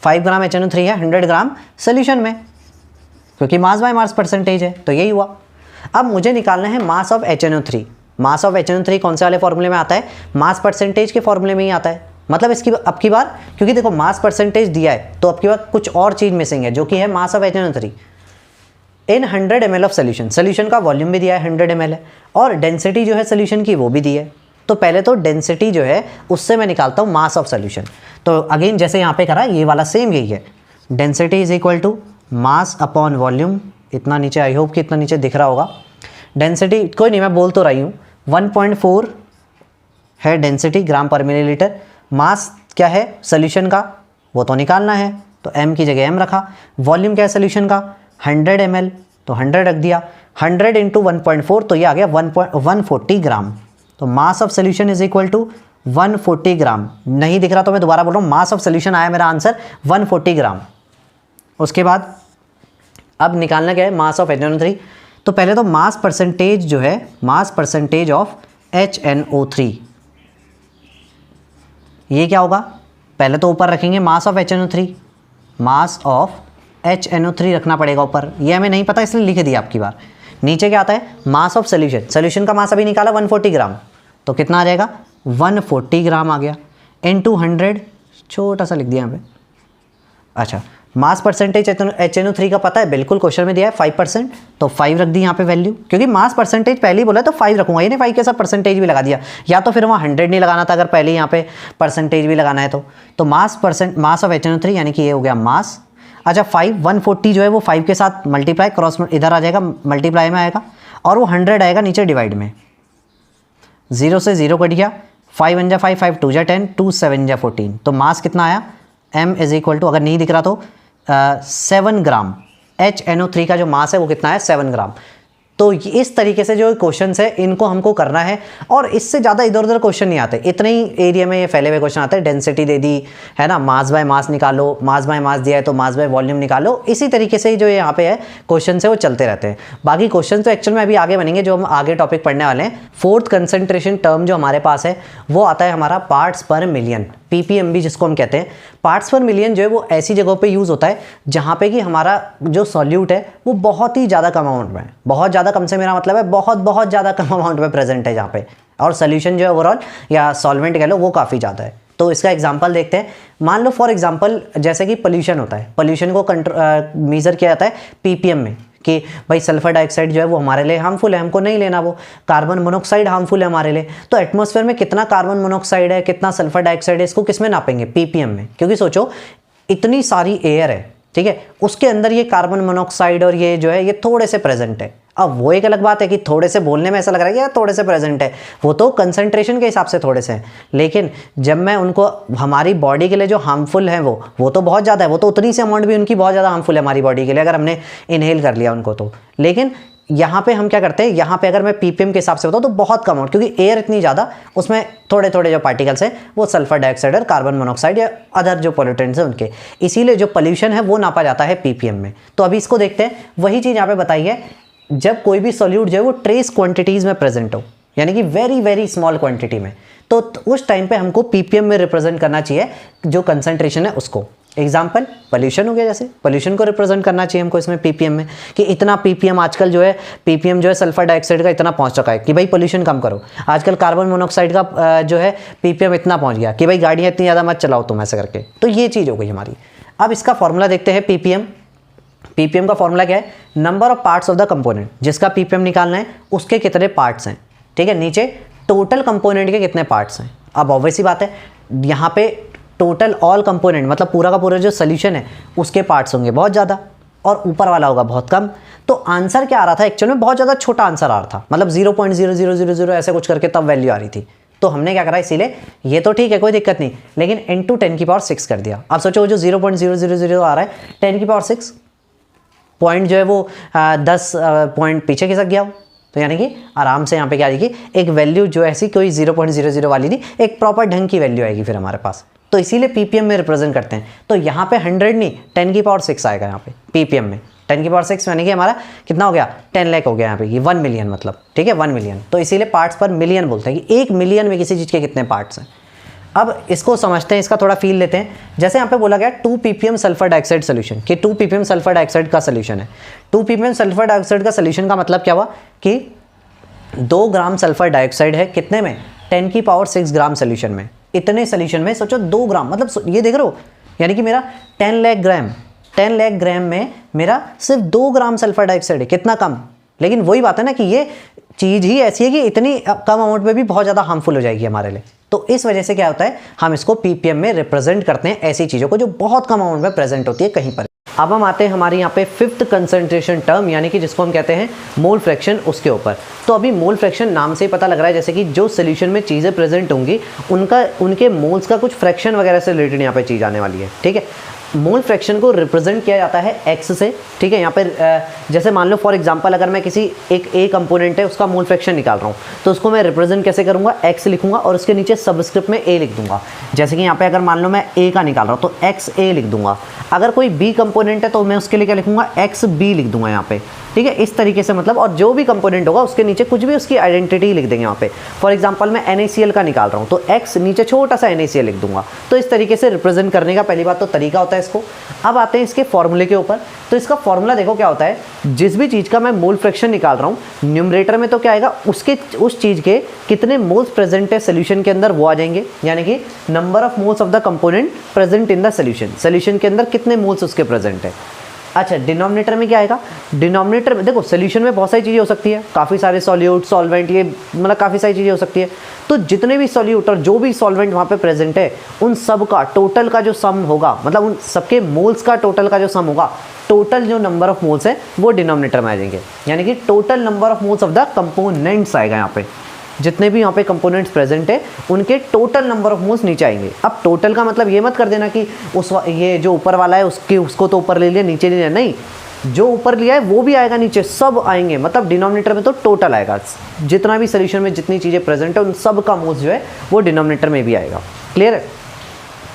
5 ग्राम HNO3 है 100 ग्राम सोल्यूशन में, क्योंकि मास बाय मास परसेंटेज है, तो यही हुआ। अब मुझे निकालना है mass of HNO3। Mass of HNO3 कौन से वाले फॉर्मूले में आता है, मास परसेंटेज के फॉर्मूले में ही आता है। मतलब इसकी अब की बार, क्योंकि देखो मास परसेंटेज दिया है तो अब की बार कुछ और चीज़ मिसिंग है, जो कि है mass of HNO3 in 100 ml of solution. Solution का वॉल्यूम भी दिया है 100 ml है, और डेंसिटी जो है सोल्यूशन की वो भी दी है। तो पहले तो डेंसिटी जो है उससे मैं निकालता हूँ मास ऑफ सोल्यूशन। तो अगेन जैसे यहाँ पे करा ये वाला सेम यही है, density is equal to mass upon volume. इतना नीचे, आई होप कि इतना नीचे दिख रहा होगा। डेंसिटी कोई नहीं, मैं बोल तो रही हूँ, 1.4 है डेंसिटी ग्राम पर मिलीलीटर। मास क्या है सोल्यूशन का, वो तो निकालना है, तो m की जगह m रखा। वॉल्यूम क्या है सोल्यूशन का, 100 ml, तो 100 रख दिया। 100 इंटू 1.4 तो ये आ गया 140 ग्राम। तो mass of solution is equal to 140 gram. नहीं दिख रहा तो मैं दोबारा बोल रहा हूँ, मास ऑफ सोल्यूशन आया मेरा आंसर 140 ग्राम। उसके बाद अब निकालना क्या है, मास ऑफ HNO3। तो पहले तो मास परसेंटेज जो है, मास परसेंटेज ऑफ HNO3, ये क्या होगा, पहले तो ऊपर रखेंगे mass of HNO3, mass of HNO3 रखना पड़ेगा ऊपर, ये हमें नहीं पता इसलिए लिख दिया आपकी बार। नीचे क्या आता है, मास ऑफ सोल्यूशन। सोल्यूशन का मास अभी निकाला 140 ग्राम, तो कितना आ जाएगा 140 ग्राम आ गया, इनटू 100, छोटा सा लिख दिया यहाँ पे। अच्छा, मास परसेंटेज HNO3 का पता है, बिल्कुल क्वेश्चन में दिया है 5%, तो 5 रख दी यहाँ पे वैल्यू, क्योंकि मास परसेंटेज पहले ही बोला तो 5 रखूंगा, ये नहीं 5 के साथ परसेंटेज भी लगा दिया, या तो फिर वहाँ 100 नहीं लगाना था अगर पहले यहाँ पे परसेंटेज भी लगाना है तो मास ऑफ HNO3 यानी कि ये हो गया मास। अच्छा 140 जो है वो 5 के साथ मल्टीप्लाई, क्रॉस इधर आ जाएगा, मल्टीप्लाई में आएगा, और वो 100 आएगा नीचे डिवाइड में, 0 से 0 कट गया, 5 1 जा 5, 5 2 जा 10, 2 7 जा 14। तो मास कितना आया, m इज इक्वल टू, अगर नहीं दिख रहा तो 7 ग्राम। HNO3 का जो मास है वो कितना है, 7 ग्राम। तो इस तरीके से जो क्वेश्चंस है इनको हमको करना है, और इससे ज़्यादा इधर उधर क्वेश्चन नहीं आते, इतने ही एरिया में ये फैले हुए क्वेश्चन आते हैं। डेंसिटी दे दी है ना, मास बाय मास निकालो, मास बाय मास दिया है तो मास बाय वॉल्यूम निकालो। इसी तरीके से जो यहाँ पे है क्वेश्चन है वो चलते रहते हैं। बाकी क्वेश्चन तो एक्चुअल में अभी आगे बनेंगे, जो हम आगे टॉपिक पढ़ने वाले हैं। 4th कंसंट्रेशन टर्म जो हमारे पास है वो आता है हमारा पार्ट्स पर मिलियन, PPMB जिसको हम कहते हैं। पार्ट्स पर मिलियन जो है वो ऐसी जगहों पे यूज़ होता है जहाँ पे कि हमारा जो सॉल्यूट है वो बहुत ही ज़्यादा कम अमाउंट में, बहुत ज़्यादा कम से मेरा मतलब है बहुत बहुत ज़्यादा कम अमाउंट में प्रेजेंट है जहाँ पे, और सोल्यूशन जो है ओवरऑल या सॉल्वेंट कह लो वो काफ़ी ज़्यादा है। तो इसका एग्जांपल देखते हैं। मान लो फॉर एग्जांपल जैसे कि पोल्यूशन होता है, पोल्यूशन को मेज़र किया जाता है PPM में, कि भाई सल्फर डाइऑक्साइड जो है वो हमारे लिए हार्मफुल है, हमको नहीं लेना वो। कार्बन मोनोऑक्साइड हार्मफुल है हमारे लिए, तो एटमॉस्फेयर में कितना कार्बन मोनोऑक्साइड है, कितना सल्फर डाइऑक्साइड है, इसको किस में नापेंगे, PPM में। क्योंकि सोचो इतनी सारी एयर है, ठीक है, उसके अंदर ये कार्बन मोनोऑक्साइड और ये जो है ये थोड़े से प्रेजेंट है। अब वो एक अलग बात है कि थोड़े से बोलने में ऐसा लग रहा है कि यार थोड़े से प्रेजेंट है, वो तो कंसंट्रेशन के हिसाब से थोड़े से हैं, लेकिन जब मैं उनको हमारी बॉडी के लिए जो हार्मफुल हैं वो तो बहुत ज़्यादा है, वो तो उतनी सी अमाउंट भी उनकी बहुत ज़्यादा हार्मफुल है हमारी बॉडी के लिए अगर हमने इनहेल कर लिया उनको तो। लेकिन यहाँ पे हम क्या करते हैं, यहाँ पे अगर मैं ppm के हिसाब से बताऊँ तो बहुत कम अमाउंट, क्योंकि एयर इतनी ज़्यादा, उसमें थोड़े थोड़े जो पार्टिकल्स हैं वो सल्फर डाइऑक्साइड और कार्बन मोनोऑक्साइड या अदर जो पोल्यूटेंट्स हैं उनके, इसीलिए जो पोल्यूशन है वो नापा जाता है ppm में। तो अभी इसको देखते हैं, वही चीज़ यहाँ पे बताई है, जब कोई भी सॉल्यूट जो है वो ट्रेस क्वांटिटीज़ में प्रेजेंट हो, यानी कि वेरी वेरी स्मॉल क्वांटिटी में, तो उस टाइम पे हमको ppm में रिप्रेजेंट करना चाहिए जो कंसंट्रेशन है उसको। एग्जाम्पल पोल्यूशन हो गया, जैसे पोल्यूशन को रिप्रेजेंट करना चाहिए हमको इसमें ppm में, कि इतना ppm आजकल जो है ppm जो है सल्फर डाइऑक्साइड का इतना पहुंच चुका है कि भाई पोल्यूशन कम करो। आजकल कार्बन मोनोऑक्साइड का जो है ppm इतना पहुंच गया कि भाई गाड़ियाँ इतनी ज़्यादा मत चलाओ तुम ऐसे करके। तो ये चीज़ हो गई हमारी। अब इसका फॉर्मूला देखते हैं ppm का फॉर्मूला क्या है, number of parts of the component, जिसका ppm निकालना है उसके कितने पार्ट्स हैं, ठीक है, नीचे टोटल कंपोनेंट के कितने पार्ट्स हैं। अब ऑब्वियसली बात है यहाँ पे टोटल ऑल कंपोनेंट मतलब पूरा का पूरा जो सोल्यूशन है उसके पार्ट्स होंगे बहुत ज़्यादा और ऊपर वाला होगा बहुत कम। तो आंसर क्या आ रहा था, एक्चुअल में बहुत ज़्यादा छोटा आंसर आ रहा था, मतलब 0.0000 ऐसे कुछ करके तब वैल्यू आ रही थी। तो हमने क्या करा, इसीलिए ये तो ठीक है कोई दिक्कत नहीं, लेकिन इंटू 10⁶ कर दिया। अब सोचो जो 0.000 आ रहा है 10⁶ पॉइंट जो है वो 10 पॉइंट पीछे खिसक गया हो, तो यानी कि आराम से यहाँ पे क्या आएगी, एक वैल्यू जो ऐसी कोई 0.00 वाली नहीं, एक प्रॉपर ढंग की वैल्यू आएगी फिर हमारे पास। तो इसीलिए ppm में रिप्रेजेंट करते हैं। तो यहाँ पे 100 नहीं 10⁶ आएगा यहाँ पे ppm में। 10⁶ यानी कि हमारा कितना हो गया, 10 लाख हो गया यहाँ पे, ये 1 मिलियन मतलब, ठीक है 1 मिलियन। तो इसीलिए पार्ट्स पर मिलियन बोलते हैं कि 1 मिलियन में किसी चीज़ के कितने पार्ट्स हैं। अब इसको समझते हैं, इसका थोड़ा फील लेते हैं। जैसे यहाँ पे बोला गया 2 ppm सल्फर डाइऑक्साइड सोल्यूशन, कि 2 ppm सल्फर डाइऑक्साइड का सोल्यूशन है। 2 ppm सल्फर डाइऑक्साइड का सोल्यूशन का मतलब क्या हुआ कि 2 ग्राम सल्फर डाइऑक्साइड है कितने में, 10⁶ ग्राम सोल्यूशन में। इतने सोल्यूशन में सोचो 2 ग्राम, मतलब ये देख रहे हो, यानी कि मेरा 10 लाख ग्राम में मेरा सिर्फ 2 ग्राम सल्फर डाइऑक्साइड है, कितना कम। लेकिन वही बात है ना कि ये चीज़ ही ऐसी है कि इतनी कम अमाउंट में भी बहुत ज़्यादा हार्मफुल हो जाएगी हमारे लिए। तो इस वजह से क्या होता है, हम इसको ppm में रिप्रेजेंट करते हैं ऐसी चीज़ों को जो बहुत कम अमाउंट में प्रेजेंट होती है कहीं पर। अब हम आते हैं हमारे यहाँ पे 5th कंसंट्रेशन टर्म, यानी कि जिसको हम कहते हैं मोल फ्रैक्शन, उसके ऊपर। तो अभी मोल फ्रैक्शन नाम से ही पता लग रहा है जैसे कि जो सोल्यूशन में चीज़ें प्रेजेंट होंगी उनके मोल्स का कुछ फ्रैक्शन वगैरह से रिलेटेड यहाँ पे चीज़ आने वाली है, ठीक है। मोल फ्रैक्शन को रिप्रेजेंट किया जाता है x से, ठीक है। यहाँ पर जैसे मान लो फॉर एग्जांपल अगर मैं किसी एक a कंपोनेंट है उसका मोल फ्रैक्शन निकाल रहा हूँ, तो उसको मैं रिप्रेजेंट कैसे करूँगा, x लिखूंगा और उसके नीचे सबस्क्रिप्ट में a लिख दूंगा। जैसे कि यहाँ पे अगर मान लो मैं a का निकाल रहा हूँ तो xa लिख दूंगा। अगर कोई b कंपोनेंट है तो मैं उसके लिए क्या लिखूंगा, xb लिख दूंगा यहाँ पे, ठीक है। इस तरीके से मतलब, और जो भी कंपोनेंट होगा उसके नीचे कुछ भी उसकी आइडेंटिटी लिख देंगे यहाँ पे। फॉर एग्जांपल मैं NaCl का निकाल रहा हूँ तो x नीचे छोटा सा NaCl लिख दूंगा। तो इस तरीके से रिप्रेजेंट करने का पहली बात तो तरीका होता है इसको। अब आते हैं इसके फॉर्मूले के ऊपर। तो इसका फॉर्मूला देखो क्या होता है, जिस भी चीज़ का मैं मोल फ्रैक्शन निकाल रहा हूँ न्यूमरेटर में तो क्या आएगा, उस चीज़ के कितने मोल्स प्रेजेंट है सोल्यूशन के अंदर वो आ जाएंगे, यानी कि number of moles of the component present in the solution के अंदर कितने मोल्स उसके प्रेजेंट है। अच्छा, डिनोमिनेटर में क्या आएगा, डिनोमिनेटर में देखो सोल्यूशन में बहुत सारी चीज़ें हो सकती है, काफ़ी सारे सॉल्यूट सॉल्वेंट, ये मतलब काफ़ी सारी चीज़ें हो सकती है। तो जितने भी सॉल्यूट और जो भी सॉल्वेंट वहाँ पे प्रेजेंट है उन सब का टोटल का जो सम होगा, मतलब उन सबके मोल्स का टोटल का जो सम होगा, टोटल जो नंबर ऑफ मोल्स है वो डिनोमिनेटर में आ जाएंगे, यानी कि total number of moles of the components आएगा। यहाँ पे जितने भी यहाँ पे कंपोनेंट्स प्रेजेंट है उनके टोटल नंबर ऑफ मोल्स नीचे आएंगे। अब टोटल का मतलब ये मत कर देना कि ये जो ऊपर वाला है उसको तो ऊपर ले लिया नीचे ले लिया, नहीं, जो ऊपर लिया है वो भी आएगा नीचे, सब आएंगे। मतलब डिनोमिनेटर में तो टोटल आएगा, जितना भी सोल्यूशन में जितनी चीज़ें प्रेजेंट है उन सब का मोल्स जो है वो डिनोमिनेटर में भी आएगा। क्लियर है।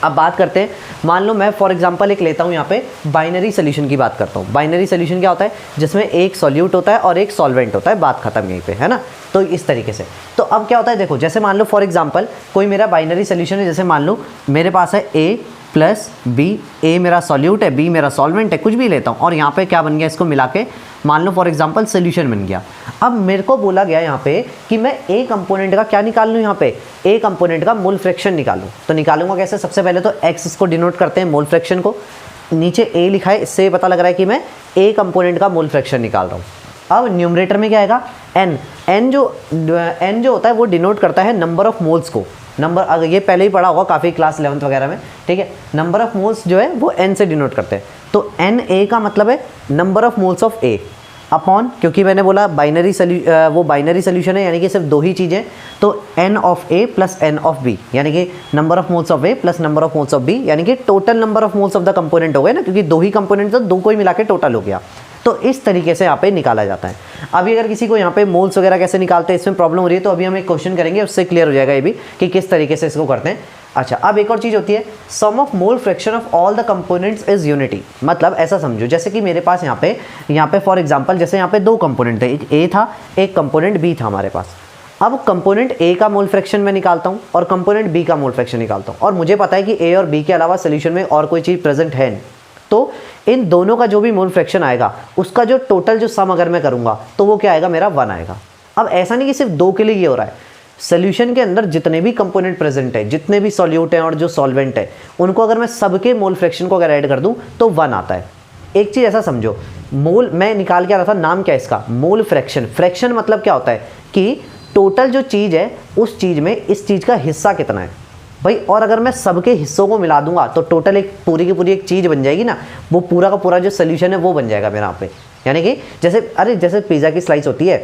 अब बात करते हैं, मान लो मैं फॉर एग्जांपल एक लेता हूँ, यहाँ पे बाइनरी सोल्यूशन की बात करता हूँ। बाइनरी सोल्यूशन क्या होता है, जिसमें एक सॉल्यूट होता है और एक सॉल्वेंट होता है, बात खत्म यहीं पे, है ना। तो इस तरीके से, तो अब क्या होता है देखो, जैसे मान लो फॉर एग्जांपल कोई मेरा बाइनरी सोल्यूशन है, जैसे मान लो मेरे पास है a प्लस बी, ए मेरा सॉल्यूट है, बी मेरा सॉल्वेंट है, कुछ भी लेता हूँ, और यहाँ पे क्या बन गया, इसको मिला के मान लो फॉर एग्जांपल सोल्यूशन बन गया। अब मेरे को बोला गया यहाँ पे कि मैं ए कंपोनेंट का क्या निकाल लूँ, यहाँ पे ए कंपोनेंट का मोल फ्रैक्शन निकालूँ। तो निकालूंगा कैसे, सबसे पहले तो एक्स इसको डिनोट करते हैं मोल फ्रैक्शन को, नीचे ए लिखा है, इससे पता लग रहा है कि मैं ए कंपोनेंट का मोल फ्रैक्शन निकाल रहा हूँ। अब न्यूमरेटर में क्या आएगा, एन जो होता है वो डिनोट करता है नंबर ऑफ मोल्स को, नंबर, अगर ये पहले ही पढ़ा होगा काफ़ी क्लास 11th वगैरह में, ठीक है। नंबर ऑफ मोल्स जो है वो n से डिनोट करते हैं, तो Na का मतलब है number of moles of A upon, क्योंकि मैंने बोला बाइनरी वो बाइनरी सोल्यूशन है, यानी कि सिर्फ 2 ही चीज़ें, तो n of A plus n of B, यानी कि number of moles of A plus number of moles of B, यानी कि total number of moles of the component हो गए ना, क्योंकि 2 ही कंपोनेंट, तो 2 को ही मिला के टोटल हो गया। तो इस तरीके से यहाँ पे निकाला जाता है। अभी अगर किसी को यहाँ पे मोल्स वगैरह कैसे निकालते हैं इसमें प्रॉब्लम हो रही है, तो अभी हम एक क्वेश्चन करेंगे, उससे क्लियर हो जाएगा ये भी कि किस तरीके से इसको करते हैं। अच्छा, अब एक और चीज़ होती है, sum of mole fraction of all the components is unity. मतलब ऐसा समझो जैसे कि मेरे पास यहाँ पे फॉर एग्जांपल जैसे यहाँ पे 2 कंपोनेंट थे, एक ए था, एक कंपोनेंट बी था हमारे पास। अब कंपोनेंट ए का मोल फ्रैक्शन मैं निकालता हूँ और कंपोनेंट बी का मोल फ्रैक्शन निकालता हूँ, और मुझे पता है कि ए और बी के अलावा सोल्यूशन में और कोई चीज़ प्रेजेंट है नहीं, तो इन दोनों का जो भी मोल फ्रैक्शन आएगा उसका जो टोटल जो सम अगर मैं करूँगा तो वो क्या आएगा, मेरा 1 आएगा। अब ऐसा नहीं कि सिर्फ 2 के लिए ये हो रहा है, सोल्यूशन के अंदर जितने भी कंपोनेंट प्रेजेंट है, जितने भी सॉल्यूट हैं और जो सॉल्वेंट है, उनको अगर मैं सबके मोल फ्रैक्शन को अगर ऐड कर दूं तो 1 आता है। एक चीज़ ऐसा समझो, मोल मैं निकाल के आ रहा था, नाम क्या है इसका, मोल फ्रैक्शन। फ्रैक्शन मतलब क्या होता है कि टोटल जो चीज़ है उस चीज़ में इस चीज़ का हिस्सा कितना है भाई, और अगर मैं सबके हिस्सों को मिला दूंगा तो टोटल एक पूरी की पूरी एक चीज़ बन जाएगी ना, वो पूरा का पूरा जो सोल्यूशन है वो बन जाएगा मेरा यहाँ पे। यानी कि जैसे पिज़्ज़ा की स्लाइस होती है,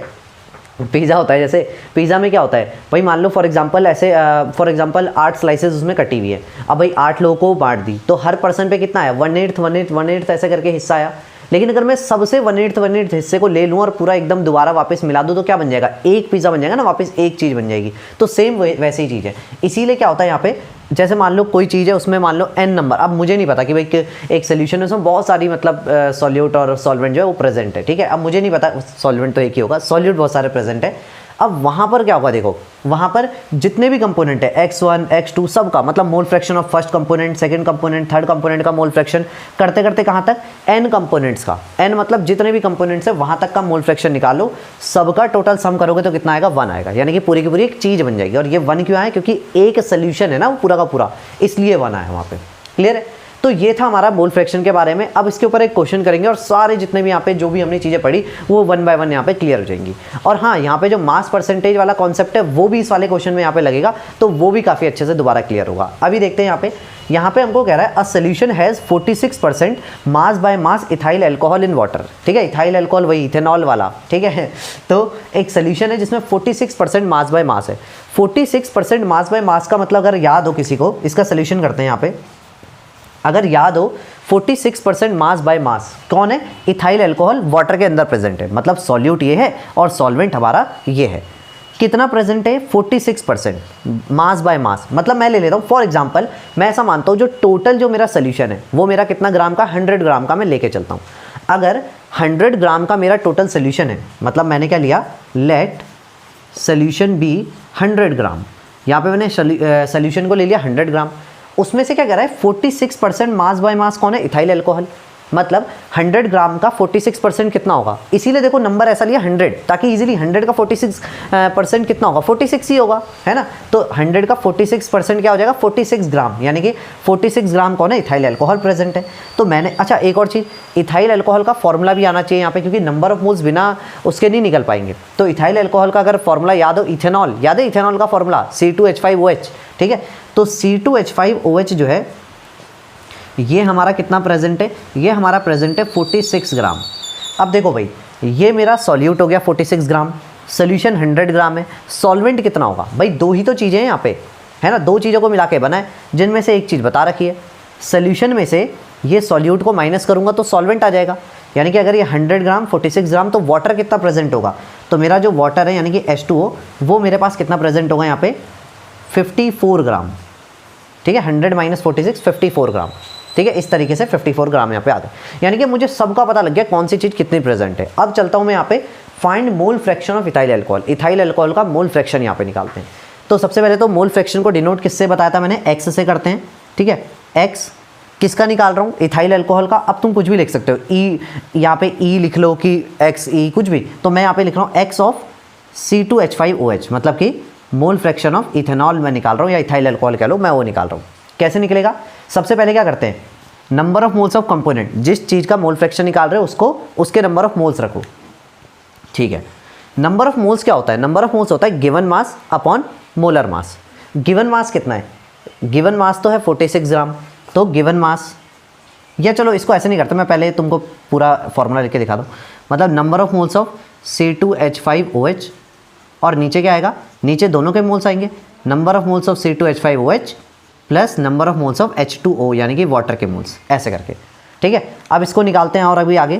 पिज़्ज़ा होता है, जैसे पिज़्ज़ा में क्या होता है भाई, मान लो फॉर एग्जांपल 8 स्लाइसेस उसमें कटी हुई है। अब भाई 8 लोगों को बांट दी तो हर पर्सन पे कितना आया, 1/8 ऐसे करके हिस्सा आया। लेकिन अगर मैं सबसे 1/8 हिस्से को ले लूँ और पूरा एकदम दोबारा वापस मिला दूँ तो क्या बन जाएगा, एक पिज़्ज़ा बन जाएगा ना, वापस एक चीज़ बन जाएगी। तो सेम वैसे ही चीज़ है। इसीलिए क्या होता है यहाँ पे, जैसे मान लो कोई चीज़ है उसमें मान लो n नंबर, अब मुझे नहीं पता कि भाई एक सोल्यूशन है उसमें बहुत सारी मतलब सॉल्यूट और सॉल्वेंट जो है वो प्रेजेंट है, ठीक है। अब मुझे नहीं पता, सॉल्वेंट तो एक ही होगा, सॉल्यूट बहुत सारे प्रेजेंट है। अब वहाँ पर क्या होगा, देखो वहाँ पर जितने भी कंपोनेंट है x1 x2 सब का मतलब मोल fraction of first component, second component, third component का मोल फ्रैक्शन करते करते कहाँ तक, n कंपोनेंट्स का, n मतलब जितने भी कंपोनेंट्स है वहाँ तक का मोल फ्रैक्शन निकालो, सबका टोटल सम करोगे तो कितना आएगा, 1 आएगा। यानी कि पूरी की पूरी एक चीज़ बन जाएगी। और ये 1 क्यों आया, क्योंकि एक सोल्यूशन है ना वो पूरा का पूरा, इसलिए 1 आया वहाँ पे। क्लियर है। तो ये था हमारा मोल फ्रैक्शन के बारे में। अब इसके ऊपर एक क्वेश्चन करेंगे और सारे जितने भी यहाँ पे जो भी हमने चीज़ें पढ़ी वो 1 बाय 1 यहाँ पे क्लियर हो जाएंगी। और हाँ, यहाँ पे जो मास परसेंटेज वाला कॉन्सेप्ट है वो भी इस वाले क्वेश्चन में यहाँ पे लगेगा, तो वो भी काफ़ी अच्छे से दोबारा क्लियर होगा। अभी देखते हैं यहाँ पे हमको कह रहा है a solution has 46% mass by mass ethyl alcohol in water. ठीक है, इथाइल अल्कोहल वही इथेनॉल वाला, ठीक है। तो एक सोल्यूशन है जिसमें 46% मास बाय मास है। 46% मास बाय मास का मतलब अगर याद हो किसी को, इसका सोल्यूशन करते हैं यहाँ पे। अगर याद हो 46% मास बाय मास कौन है, इथाइल अल्कोहल वाटर के अंदर प्रेजेंट है, मतलब सॉल्यूट ये है और सॉल्वेंट हमारा ये है। कितना प्रेजेंट है, 46% मास बाय मास। मतलब मैं ले लेता हूँ फॉर एग्जांपल, मैं ऐसा मानता हूँ जो टोटल जो मेरा सोल्यूशन है वो मेरा कितना ग्राम का, 100 ग्राम का मैं लेके चलता हूँ। अगर 100 ग्राम का मेरा टोटल सोल्यूशन है, मतलब मैंने क्या लिया, लेट सोल्यूशन बी 100 ग्राम। यहाँ पे मैंने सोल्यूशन को ले लिया 100 ग्राम। उसमें से क्या कह रहा है, 46% मास बाय मास कौन है, इथाइल अल्कोहल। मतलब 100 ग्राम का 46% कितना होगा, इसीलिए देखो नंबर ऐसा लिया 100, ताकि इजीली 100 का 46% कितना होगा, 46 ही होगा, है ना। तो 100 का 46% क्या हो जाएगा, 46 ग्राम, यानी कि 46 ग्राम कौन है, इथाइल अल्कोहल प्रेजेंट है। तो मैंने, अच्छा एक और चीज़, इथाइल अल्कोहल का फॉर्मूला भी आना चाहिए यहाँ पे, क्योंकि नंबर ऑफ मोल्स बिना उसके नहीं निकल पाएंगे। तो इथाइल अल्कोहल का अगर फॉर्मूला याद हो, इथेनॉल याद है, इथेनॉल का फॉर्मूला C2H5OH, ठीक है। तो C2H5OH जो है ये हमारा कितना प्रेजेंट है, ये हमारा प्रेजेंट है 46 ग्राम। अब देखो भाई, ये मेरा सॉल्यूट हो गया 46 ग्राम, सोल्यूशन 100 ग्राम है, सॉल्वेंट कितना होगा भाई, 2 ही तो चीज़ें हैं यहाँ पे, है ना। 2 चीज़ों को मिला के बना है, जिनमें से एक चीज़ बता रखी है। सोल्यूशन में से ये सॉल्यूट को माइनस करूँगा तो सॉल्वेंट आ जाएगा, यानी कि अगर ये 100 ग्राम 46 ग्राम, तो वाटर कितना प्रेजेंट होगा, तो मेरा जो वाटर है यानी कि H2O वो मेरे पास कितना प्रेजेंट होगा यहाँ पे, 54 ग्राम। ठीक है, 100 - 46 54 ग्राम। ठीक है, इस तरीके से 54 ग्राम यहाँ पे आ गए, यानी कि मुझे सबका पता लग गया कौन सी चीज़ कितनी प्रेजेंट है। अब चलता हूँ मैं यहाँ पे, find mole fraction of ethyl alcohol. Ethyl alcohol का मोल फ्रैक्शन यहाँ पे निकालते हैं। तो सबसे पहले तो मोल फ्रैक्शन को डिनोट किससे बताया था मैंने, एक्स से करते हैं। ठीक है, एक्स किसका निकाल रहा हूँ, इथाइल अल्कोहल का। अब तुम कुछ भी लिख सकते हो, ई यहाँ पे ई लिख लो कि एक्स ई कुछ भी, तो मैं यहाँ पे लिख रहा हूँ एक्स ऑफ C2H5OH, मतलब कि मोल फ्रैक्शन ऑफ इथेनॉल मैं निकाल रहा हूँ, या इथाइल अल्कोहल कह लो, मैं वो निकाल रहा हूँ। कैसे निकलेगा, सबसे पहले क्या करते हैं, number of moles of component, जिस चीज़ का मोल फ्रैक्शन निकाल रहे हो उसको उसके नंबर ऑफ मोल्स रखो। ठीक है, नंबर ऑफ मोल्स क्या होता है, नंबर ऑफ मोल्स होता है given mass upon molar mass. Given mass कितना है, गिवन मास तो है 46 ग्राम, तो गिवन मास, या चलो इसको ऐसे नहीं करते, मैं पहले तुमको पूरा फॉर्मूला लिख के दिखा दूँ। मतलब number of moles of C2H5OH, और नीचे क्या आएगा, नीचे दोनों के मोल्स आएंगे, number of moles of C2H5OH plus number of moles of H2O यानी कि वाटर के मोल्स, ऐसे करके, ठीक है। अब इसको निकालते हैं और अभी आगे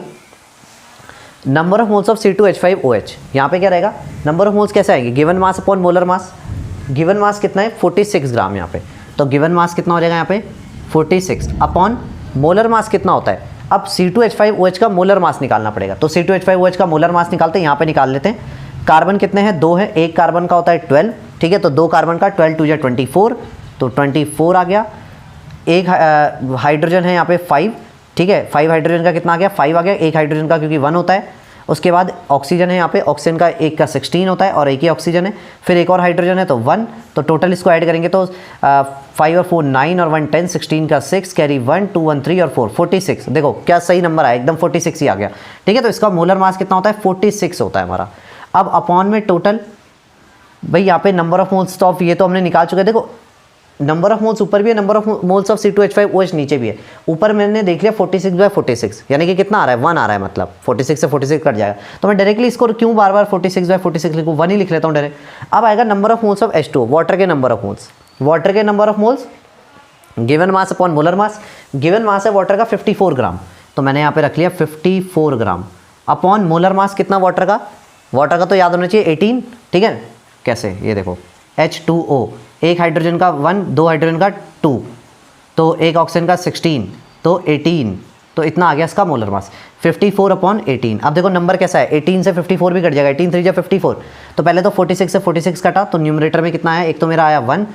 number of moles of C2H5OH, यहाँ पे क्या रहेगा, नंबर ऑफ मोल्स कैसे आएंगे, given mass upon molar mass. Given mass कितना है 46 ग्राम यहाँ पे, तो गिवन मास कितना हो जाएगा यहाँ पे 46 अपॉन मोलर मास कितना होता है। अब C2H5OH का मोलर मास निकालना पड़ेगा, तो C2H5OH का मोलर मास निकालते हैं, यहाँ पे निकाल लेते हैं। कार्बन कितने हैं, 2 है, एक कार्बन का होता है 12, ठीक है, तो 2 कार्बन का 12 2 24, तो 24 आ गया। एक हाइड्रोजन है यहाँ पे 5, ठीक है, 5 हाइड्रोजन का कितना आ गया, 5 आ गया, एक हाइड्रोजन का क्योंकि 1 होता है। उसके बाद ऑक्सीजन है यहाँ पे, ऑक्सीजन का एक का 16 होता है और एक ही ऑक्सीजन है, फिर एक और हाइड्रोजन है तो 1, तो टोटल इसको ऐड करेंगे तो 5 और 4 9 और 1 10, 16 का 6, कैरी 1 2 1 3 और 4 46। देखो क्या सही नंबर आया, एकदम 46 ही आ गया, ठीक है। तो इसका मोलर मास कितना होता है 46 होता है हमारा। अब अपॉन में टोटल, भाई यहाँ पे नंबर ऑफ मोल्स ऑफ ये तो हमने निकाल चुके हैं। देखो नंबर ऑफ मोल्स ऊपर भी है, number of moles of C2H5OH नीचे भी है। ऊपर मैंने देख लिया 46/46 यानी कि कितना आ रहा है 1 आ रहा है, मतलब 46 से 46 कट जाएगा, तो मैं डायरेक्टली इसको क्यों बार बार 46/46 लिखूँ, 1 ही लिख लेता हूँ डायरेक्ट। अब आएगा number of moles of H2O, water के नंबर ऑफ मोल्स, वाटर के number of moles given mass upon molar mass. Given mass है वाटर का 54 ग्राम, तो मैंने यहाँ पे रख लिया 54 ग्राम अपॉन मोलर मास कितना वाटर का तो याद होना चाहिए 18, ठीक है। कैसे, ये देखो H2O, एक हाइड्रोजन का 1, 2 हाइड्रोजन का 2, तो एक ऑक्सीजन का 16, तो 18, तो इतना आ गया इसका मोलर मास 54/18। अब देखो नंबर कैसा है, 18 से 54 भी कट जाएगा, 18 3 54, तो पहले तो 46 से 46 कटा, तो न्यूमरेटर में कितना आया, एक तो मेरा आया 1,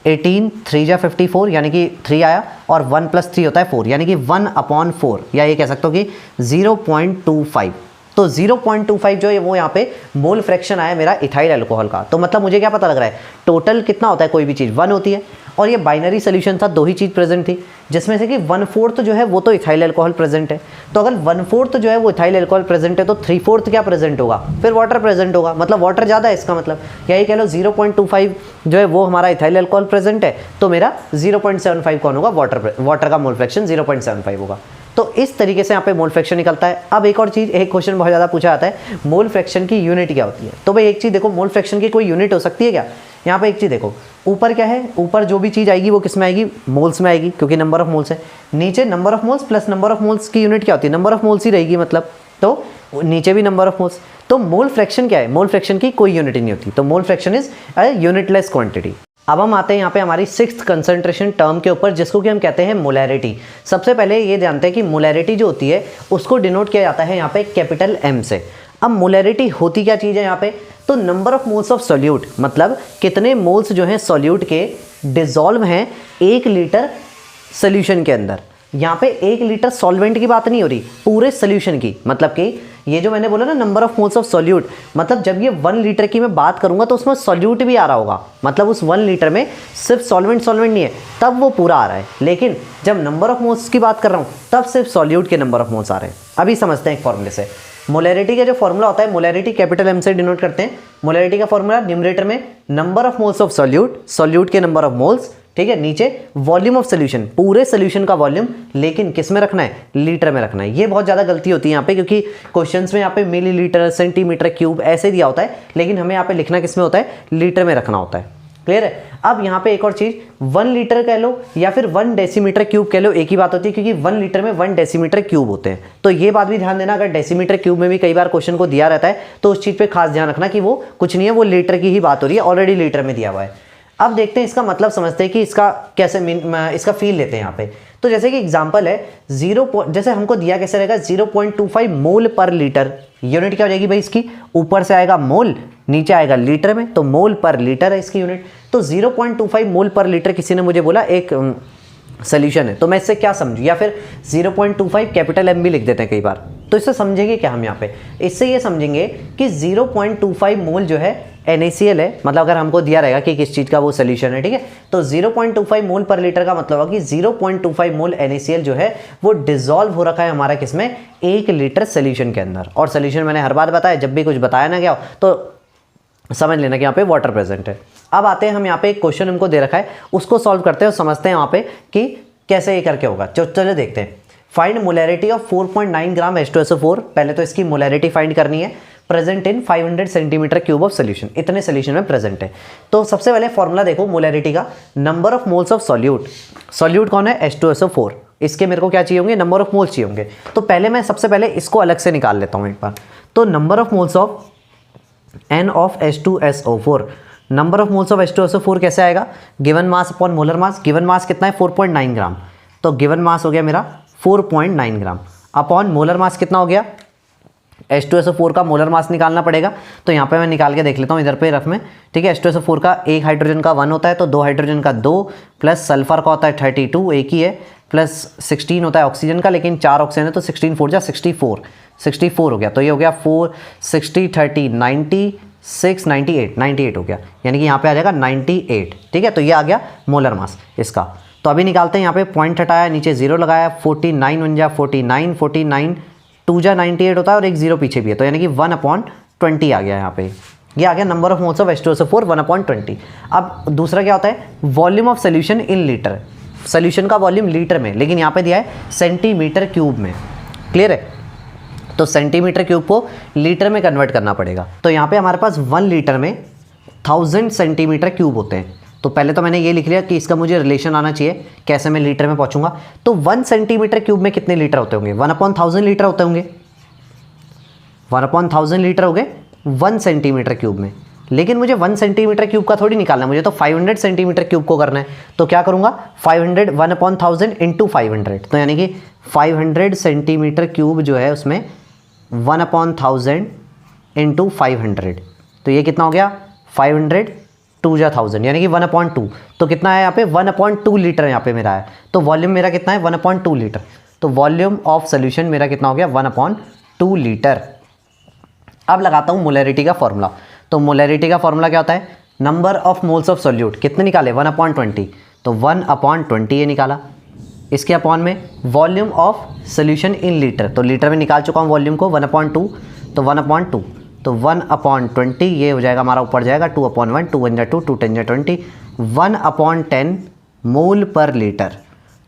18 3 54 यानी कि 3 आया, और 1 + 3 होता है 4 यानी कि 1/4, या ये कह सकते हो कि 0.25। तो 0.25 जो है वो यहाँ पे मोल फ्रैक्शन आया मेरा इथाइल अल्कोहल का। तो मतलब मुझे क्या पता लग रहा है, टोटल कितना होता है, कोई भी चीज़ 1 होती है, और ये बाइनरी सोल्यूशन था, 2 ही चीज़ प्रेजेंट थी, जिसमें से कि 1/4 जो है वो तो इथाइल अल्कोहल प्रेजेंट है। तो अगर 1/4 जो है वो इथाइल अल्कोहल प्रेजेंट है, तो 3/4 क्या प्रेजेंट होगा, फिर वाटर प्रेजेंट होगा, मतलब वाटर ज़्यादा है इसका मतलब, यही कह लो 0.25 जो है वो हमारा इथाइल अल्कोहल प्रेजेंट है, तो मेरा 0.75 कौन होगा, वाटर का मोल फ्रैक्शन 0.75 होगा। तो इस तरीके से यहाँ पे मोल फ्रैक्शन निकलता है। अब एक और चीज़, एक क्वेश्चन बहुत ज़्यादा पूछा जाता है, मोल फ्रैक्शन की यूनिट क्या होती है। तो भाई एक चीज़ देखो, मोल फ्रैक्शन की कोई यूनिट हो सकती है क्या, यहाँ पे एक चीज़ देखो, ऊपर क्या है, ऊपर जो भी चीज़ आएगी वो किस में आएगी, मोल्स में आएगी, क्योंकि नंबर ऑफ मोल्स है। नीचे number of moles plus number of moles की यूनिट क्या होती है, नंबर ऑफ मोल्स ही रहेगी, मतलब तो नीचे भी नंबर ऑफ मोल्स। तो मोल फ्रैक्शन क्या है, मोल फ्रैक्शन की कोई यूनिट नहीं होती, तो mole fraction is a unitless quantity. अब हम आते हैं यहाँ पे हमारी 6th कंसंट्रेशन टर्म के ऊपर, जिसको कि हम कहते हैं मोलैरिटी। सबसे पहले ये जानते हैं कि मोलैरिटी जो होती है उसको डिनोट किया जाता है यहाँ पे कैपिटल M से। अब मोलैरिटी होती क्या चीज़ है यहाँ पे, तो number of moles of solute, मतलब कितने मोल्स जो हैं सॉल्यूट के डिजॉल्व हैं 1 लीटर सोल्यूशन के अंदर। यहाँ पे 1 लीटर सॉल्वेंट की बात नहीं हो रही, पूरे सोल्यूशन की, मतलब कि ये जो मैंने बोला ना number of moles of solute, मतलब जब ये 1 लीटर की मैं बात करूंगा तो उसमें सॉल्यूट भी आ रहा होगा, मतलब उस 1 लीटर में सिर्फ सॉल्वेंट नहीं है, तब वो पूरा आ रहा है। लेकिन जब नंबर ऑफ मोल्स की बात कर रहा हूँ तब सिर्फ सॉल्यूट के नंबर ऑफ मोल्स आ रहे हैं। अभी समझते हैं एक फॉर्मूले से। मोलैरिटी का जो फॉर्मूला होता है, मोलैरिटी कैपिटल M से डिनोट करते हैं। मोलैरिटी का फॉर्मूला न्यूमरेटर में number of moles of solute के नंबर ऑफ मोल्स, ठीक है, नीचे वॉल्यूम ऑफ सोल्यूशन, पूरे सोल्यूशन का वॉल्यूम, लेकिन किस में रखना है, लीटर में रखना है। ये बहुत ज़्यादा गलती होती है यहाँ पे, क्योंकि क्वेश्चंस में यहाँ पे मिलीलीटर, सेंटीमीटर क्यूब ऐसे दिया होता है, लेकिन हमें यहाँ पे लिखना किस में होता है, लीटर में रखना होता है। क्लियर है। अब यहाँ पे एक और चीज़, 1 लीटर कह लो या फिर 1 डेसीमीटर क्यूब कह लो, एक ही बात होती है, क्योंकि 1 लीटर में 1 डेसीमीटर क्यूब होते हैं। तो ये बात भी ध्यान देना, अगर डेसीमीटर क्यूब में भी कई बार क्वेश्चन को दिया रहता है तो उस चीज़ पे खास ध्यान रखना कि वो कुछ नहीं है, वो लीटर की ही बात हो रही है, ऑलरेडी लीटर में दिया हुआ है। अब देखते हैं इसका मतलब समझते हैं कि इसका कैसे इसका फील लेते हैं यहाँ पे। तो जैसे कि एग्जांपल है जैसे हमको दिया कैसे रहेगा 0.25 मोल पर लीटर। यूनिट क्या हो जाएगी भाई इसकी, ऊपर से आएगा मोल, नीचे आएगा लीटर में, तो मोल पर लीटर है इसकी यूनिट। तो 0.25 मोल पर लीटर किसी ने मुझे बोला एक सोल्यूशन है, तो मैं इससे क्या समझूं, या फिर 0.25 कैपिटल M भी लिख देते हैं कई बार। तो इससे समझेंगे क्या हम यहाँ पे, इससे ये समझेंगे कि 0.25 मोल जो है NaCl है, मतलब अगर हमको दिया रहेगा कि किस चीज़ का वो सोल्यूशन है, ठीक है, तो 0.25 मोल पर लीटर का मतलब होगा कि 0.25 मोल NaCl जो है वो डिजॉल्व हो रखा है हमारा किसमें, 1 लीटर सोल्यूशन के अंदर। और सोल्यूशन मैंने हर बार बताया, जब भी कुछ बताया ना क्या हो तो समझ लेना कि यहाँ पे वाटर प्रेजेंट है। अब आते हैं हम यहाँ पे एक क्वेश्चन हमको दे रखा है, उसको सॉल्व करते हैं और समझते हैं यहाँ पे कि कैसे ये करके होगा। चलो देखते हैं। Find molarity of 4.9 gram H2SO4। पहले तो इसकी मोलैरिटी फाइंड करनी है। Present in 500 centimetre cube of solution, इतने सोल्यूशन में प्रेजेंट है। तो सबसे पहले फॉर्मूला देखो मोलैरिटी का, number of moles of solute. Solute कौन है? H2SO4। इसके मेरे को क्या चाहिए होंगे? नंबर ऑफ मोल्स चाहिए होंगे। तो पहले मैं सबसे पहले इसको अलग से निकाल लेता हूँ एक बार। तो number of moles of N of H2SO4, number of moles of H2SO4 कैसे आएगा? Given mass upon molar mass. Given mass कितना है? 4.9 ग्राम। तो गिवन मास हो गया मेरा 4.9 ग्राम अपॉन मोलर मास कितना हो गया? H2SO4 का मोलर मास निकालना पड़ेगा। तो यहाँ पे मैं निकाल के देख लेता हूँ इधर पे रफ में, ठीक है। H2SO4 का एक हाइड्रोजन का 1 होता है, तो 2 हाइड्रोजन का 2, प्लस सल्फर का होता है 32, एक ही है, प्लस 16 होता है ऑक्सीजन का, लेकिन 4 ऑक्सीजन है तो 16 4 जा 64 हो गया। तो ये हो गया 4 60 30 96 98 हो गया, यानी कि यहाँ पे आ जाएगा 98, ठीक है। तो ये आ गया मोलर मास इसका। तो अभी निकालते हैं, यहाँ पे पॉइंट हटाया, नीचे 0 लगाया, 49 बन जा 49 2 जा 98 होता है और एक 0 पीछे भी है, तो यानी कि 1/20 आ गया यहाँ पे। ये आ गया number of moles of H2SO4 1/20। अब दूसरा क्या होता है? Volume of solution in litre. Solution का वॉल्यूम लीटर में, लेकिन यहाँ पे दिया है सेंटीमीटर क्यूब में। क्लियर है? तो सेंटीमीटर क्यूब को लीटर में कन्वर्ट करना पड़ेगा। तो यहाँ पे हमारे पास 1 लीटर में 1000 सेंटीमीटर क्यूब होते हैं। तो पहले तो मैंने ये लिख लिया कि इसका मुझे रिलेशन आना चाहिए, कैसे मैं लीटर में पहुंचूंगा। तो 1 सेंटीमीटर क्यूब में कितने लीटर होते होंगे? 1/1000 लीटर होते होंगे। 1/1000 लीटर हो गए 1 सेंटीमीटर क्यूब में। लेकिन मुझे 1 सेंटीमीटर क्यूब का थोड़ी निकालना है, मुझे तो 500 सेंटीमीटर क्यूब को करना है। तो क्या करूंगा? 500 1/1000 इंटू 500, तो यानी कि 500 सेंटीमीटर क्यूब जो है उसमें 1/1000 इंटू 500, तो ये कितना हो गया? 500 2 जा 1000, यानी कि 1/2। तो कितना है यहाँ पे? 1/2 लीटर यहाँ पे मेरा है। तो वॉल्यूम मेरा कितना है? 1/2 लीटर। तो वॉल्यूम ऑफ सोल्यूशन मेरा कितना हो गया? 1/2 लीटर। अब लगाता हूँ मोलैरिटी का फॉर्मूला। तो मोलैरिटी का फॉर्मूला क्या होता है? Number of moles of solute. कितने निकाले? 1/20। तो 1/20 ये निकाला। इसके अपॉन में volume of solution in litre, तो लीटर में निकाल चुका हूँ वॉल्यूम को 1/2। तो 1/2, तो 1/20 ये हो जाएगा हमारा, ऊपर जाएगा 2/1, 2 1 जा 2, 2 10 जा 20, 1/10 मोल पर लीटर।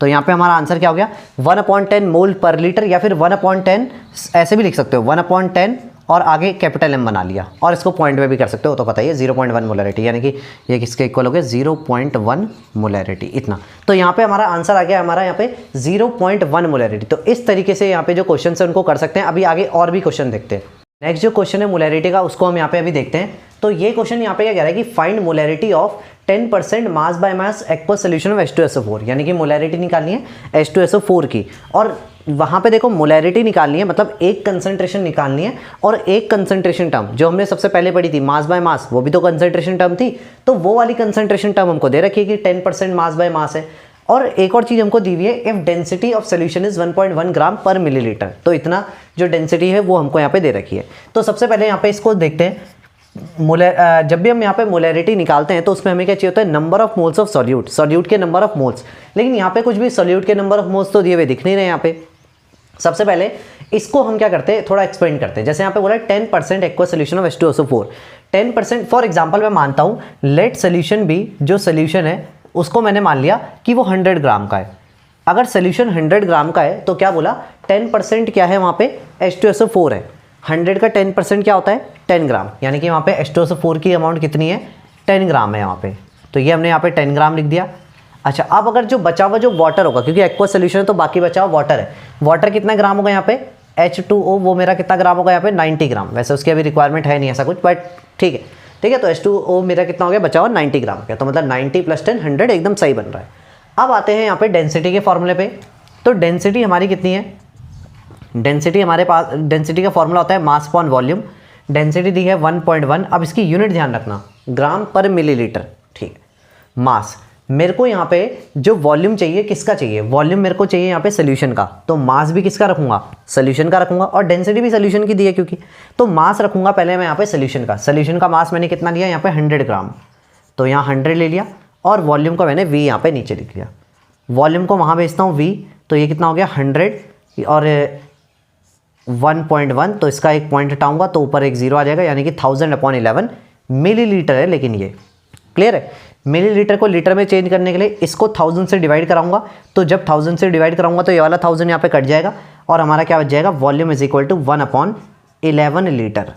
तो यहाँ पे हमारा आंसर क्या हो गया? 1/10 मोल पर लीटर, या फिर 1/10 ऐसे भी लिख सकते हो, 1/10 और आगे कैपिटल M बना लिया, और इसको पॉइंट में भी कर सकते हो, तो पता ही है 0.1 मोलैरिटी, यानी कि ये किसके इक्वल हो गया? 0.1 मोलैरिटी, इतना। तो यहाँ पे हमारा आंसर आ गया हमारा यहाँ पे 0.1 मोलैरिटी। तो इस तरीके से यहाँ पे जो क्वेश्चन है उनको कर सकते हैं। अभी आगे और भी क्वेश्चन देखते हैं। नेक्स्ट जो क्वेश्चन है मोलैरिटी का, उसको हम यहाँ पे अभी देखते हैं। तो ये क्वेश्चन यहाँ पे क्या कह रहा है कि find molarity of 10% mass by mass aqueous solution of H2SO4, यानी कि मोलैरिटी निकालनी है H2SO4 की। और वहाँ पे देखो मोलैरिटी निकालनी है, मतलब एक कंसंट्रेशन निकालनी है, और एक कंसंट्रेशन टर्म जो हमने सबसे पहले पढ़ी थी मास बाय मास, वो भी तो कंसंट्रेशन टर्म थी। तो वो वाली कंसंट्रेशन टर्म हमको दे रखी है कि 10% मास बाय मास है। और एक और चीज़ हमको दी हुई है, if density of solution is 1.1 ग्राम पर मिलीलीटर। तो इतना जो डेंसिटी है वो हमको यहाँ पे दे रखी है। तो सबसे पहले यहाँ पे इसको देखते हैं। जब भी हम यहाँ पे मोलैरिटी निकालते हैं तो उसमें हमें क्या चाहिए होता है? Number of moles of solute, solute के नंबर ऑफ मोल्स। लेकिन यहाँ पे कुछ भी सॉल्यूट के नंबर ऑफ मोल्स तो दिए हुए दिख नहीं रहे यहाँ पे। सबसे पहले इसको हम क्या करते हैं, थोड़ा एक्सप्लेन करते हैं। जैसे यहाँ पे बोला 10% aqueous solution of H2SO4, 10%। For example मैं मानता हूँ लेट सोल्यूशन भी, जो सोल्यूशन है उसको मैंने मान लिया कि वो 100 ग्राम का है। अगर सोल्यूशन 100 ग्राम का है तो क्या बोला? 10% क्या है वहाँ पे? H2SO4 है। 100 का 10% क्या होता है? 10 ग्राम, यानी कि वहाँ पे H2SO4 की अमाउंट कितनी है? 10 ग्राम है यहाँ पे। तो ये हमने यहाँ पे 10 ग्राम लिख दिया। अच्छा, अब अगर जो बचा हुआ जो वाटर होगा, क्योंकि एक्वस सोल्यूशन है तो बाकी बचा हुआ वाटर है, वाटर कितना ग्राम होगा यहाँ पे? H2O वो मेरा कितना ग्राम होगा यहाँ पे? 90 ग्राम। वैसे उसकी अभी रिक्वायरमेंट है नहीं ऐसा कुछ, बट ठीक है, ठीक है। तो H2O मेरा कितना हो गया? बचा हुआ 90 ग्राम का। तो मतलब 90 + 10 100 एकदम सही बन रहा है। अब आते हैं यहाँ पे डेंसिटी के फॉर्मूले पे। तो डेंसिटी हमारी कितनी है? डेंसिटी हमारे पास, डेंसिटी का फॉर्मूला होता है मास अपॉन वॉल्यूम। डेंसिटी दी है 1.1। अब इसकी यूनिट ध्यान रखना, ग्राम पर मिलीलीटर, ठीक है। मास मेरे को यहाँ पे जो वॉल्यूम चाहिए किसका चाहिए? वॉल्यूम मेरे को चाहिए यहाँ पे सोल्यूशन का, तो मास भी किसका रखूंगा? सोल्यूशन का रखूंगा। और डेंसिटी भी सोल्यूशन की दी है क्योंकि, तो मास रखूंगा पहले मैं यहाँ पे सोल्यूशन का। सोल्यूशन का मास मैंने कितना लिया यहाँ पे? 100 ग्राम। तो यहाँ 100 ले लिया, और वॉल्यूम का मैंने V यहाँ पे नीचे लिख लिया। वॉल्यूम को वहाँ भेजता हूँ V, तो ये कितना हो गया? 100 और 1.1, तो इसका एक पॉइंट हटाऊंगा तो ऊपर एक 0 आ जाएगा, यानी कि 1000/11 मिलीलीटर है। लेकिन ये क्लियर है। मिलीलीटर को लीटर में चेंज करने के लिए इसको 1000 से डिवाइड कराऊंगा, तो जब 1000 से डिवाइड कराऊंगा तो ये वाला 1000 यहाँ पे कट जाएगा और हमारा क्या बच जाएगा, volume is equal to 1/11 litre.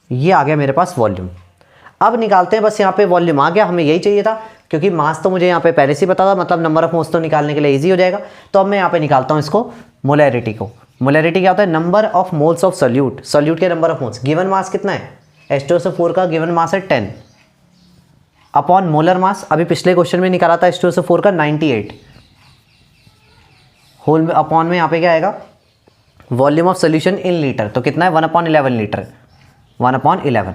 ये आ गया मेरे पास वॉल्यूम। अब निकालते हैं, बस यहाँ पे वॉल्यूम आ गया, हमें यही चाहिए था क्योंकि मास तो मुझे यहाँ पे पहले से पता था, मतलब नंबर ऑफ मोल्स तो निकालने के लिए ईजी हो जाएगा। तो अब मैं यहाँ पे निकालता हूँ इसको मोलैरिटी को। मोलैरिटी क्या होता है, number of moles of solute, solute के number of moles. Given mass कितना है, H2SO4 का गिवन मास है 10 अपॉन मोलर मास, अभी पिछले क्वेश्चन में निकाला था H2SO4 का 98, होल में अपॉन में यहाँ पे क्या आएगा, volume of solution in litre, तो कितना है 1/11 लीटर, 1/11।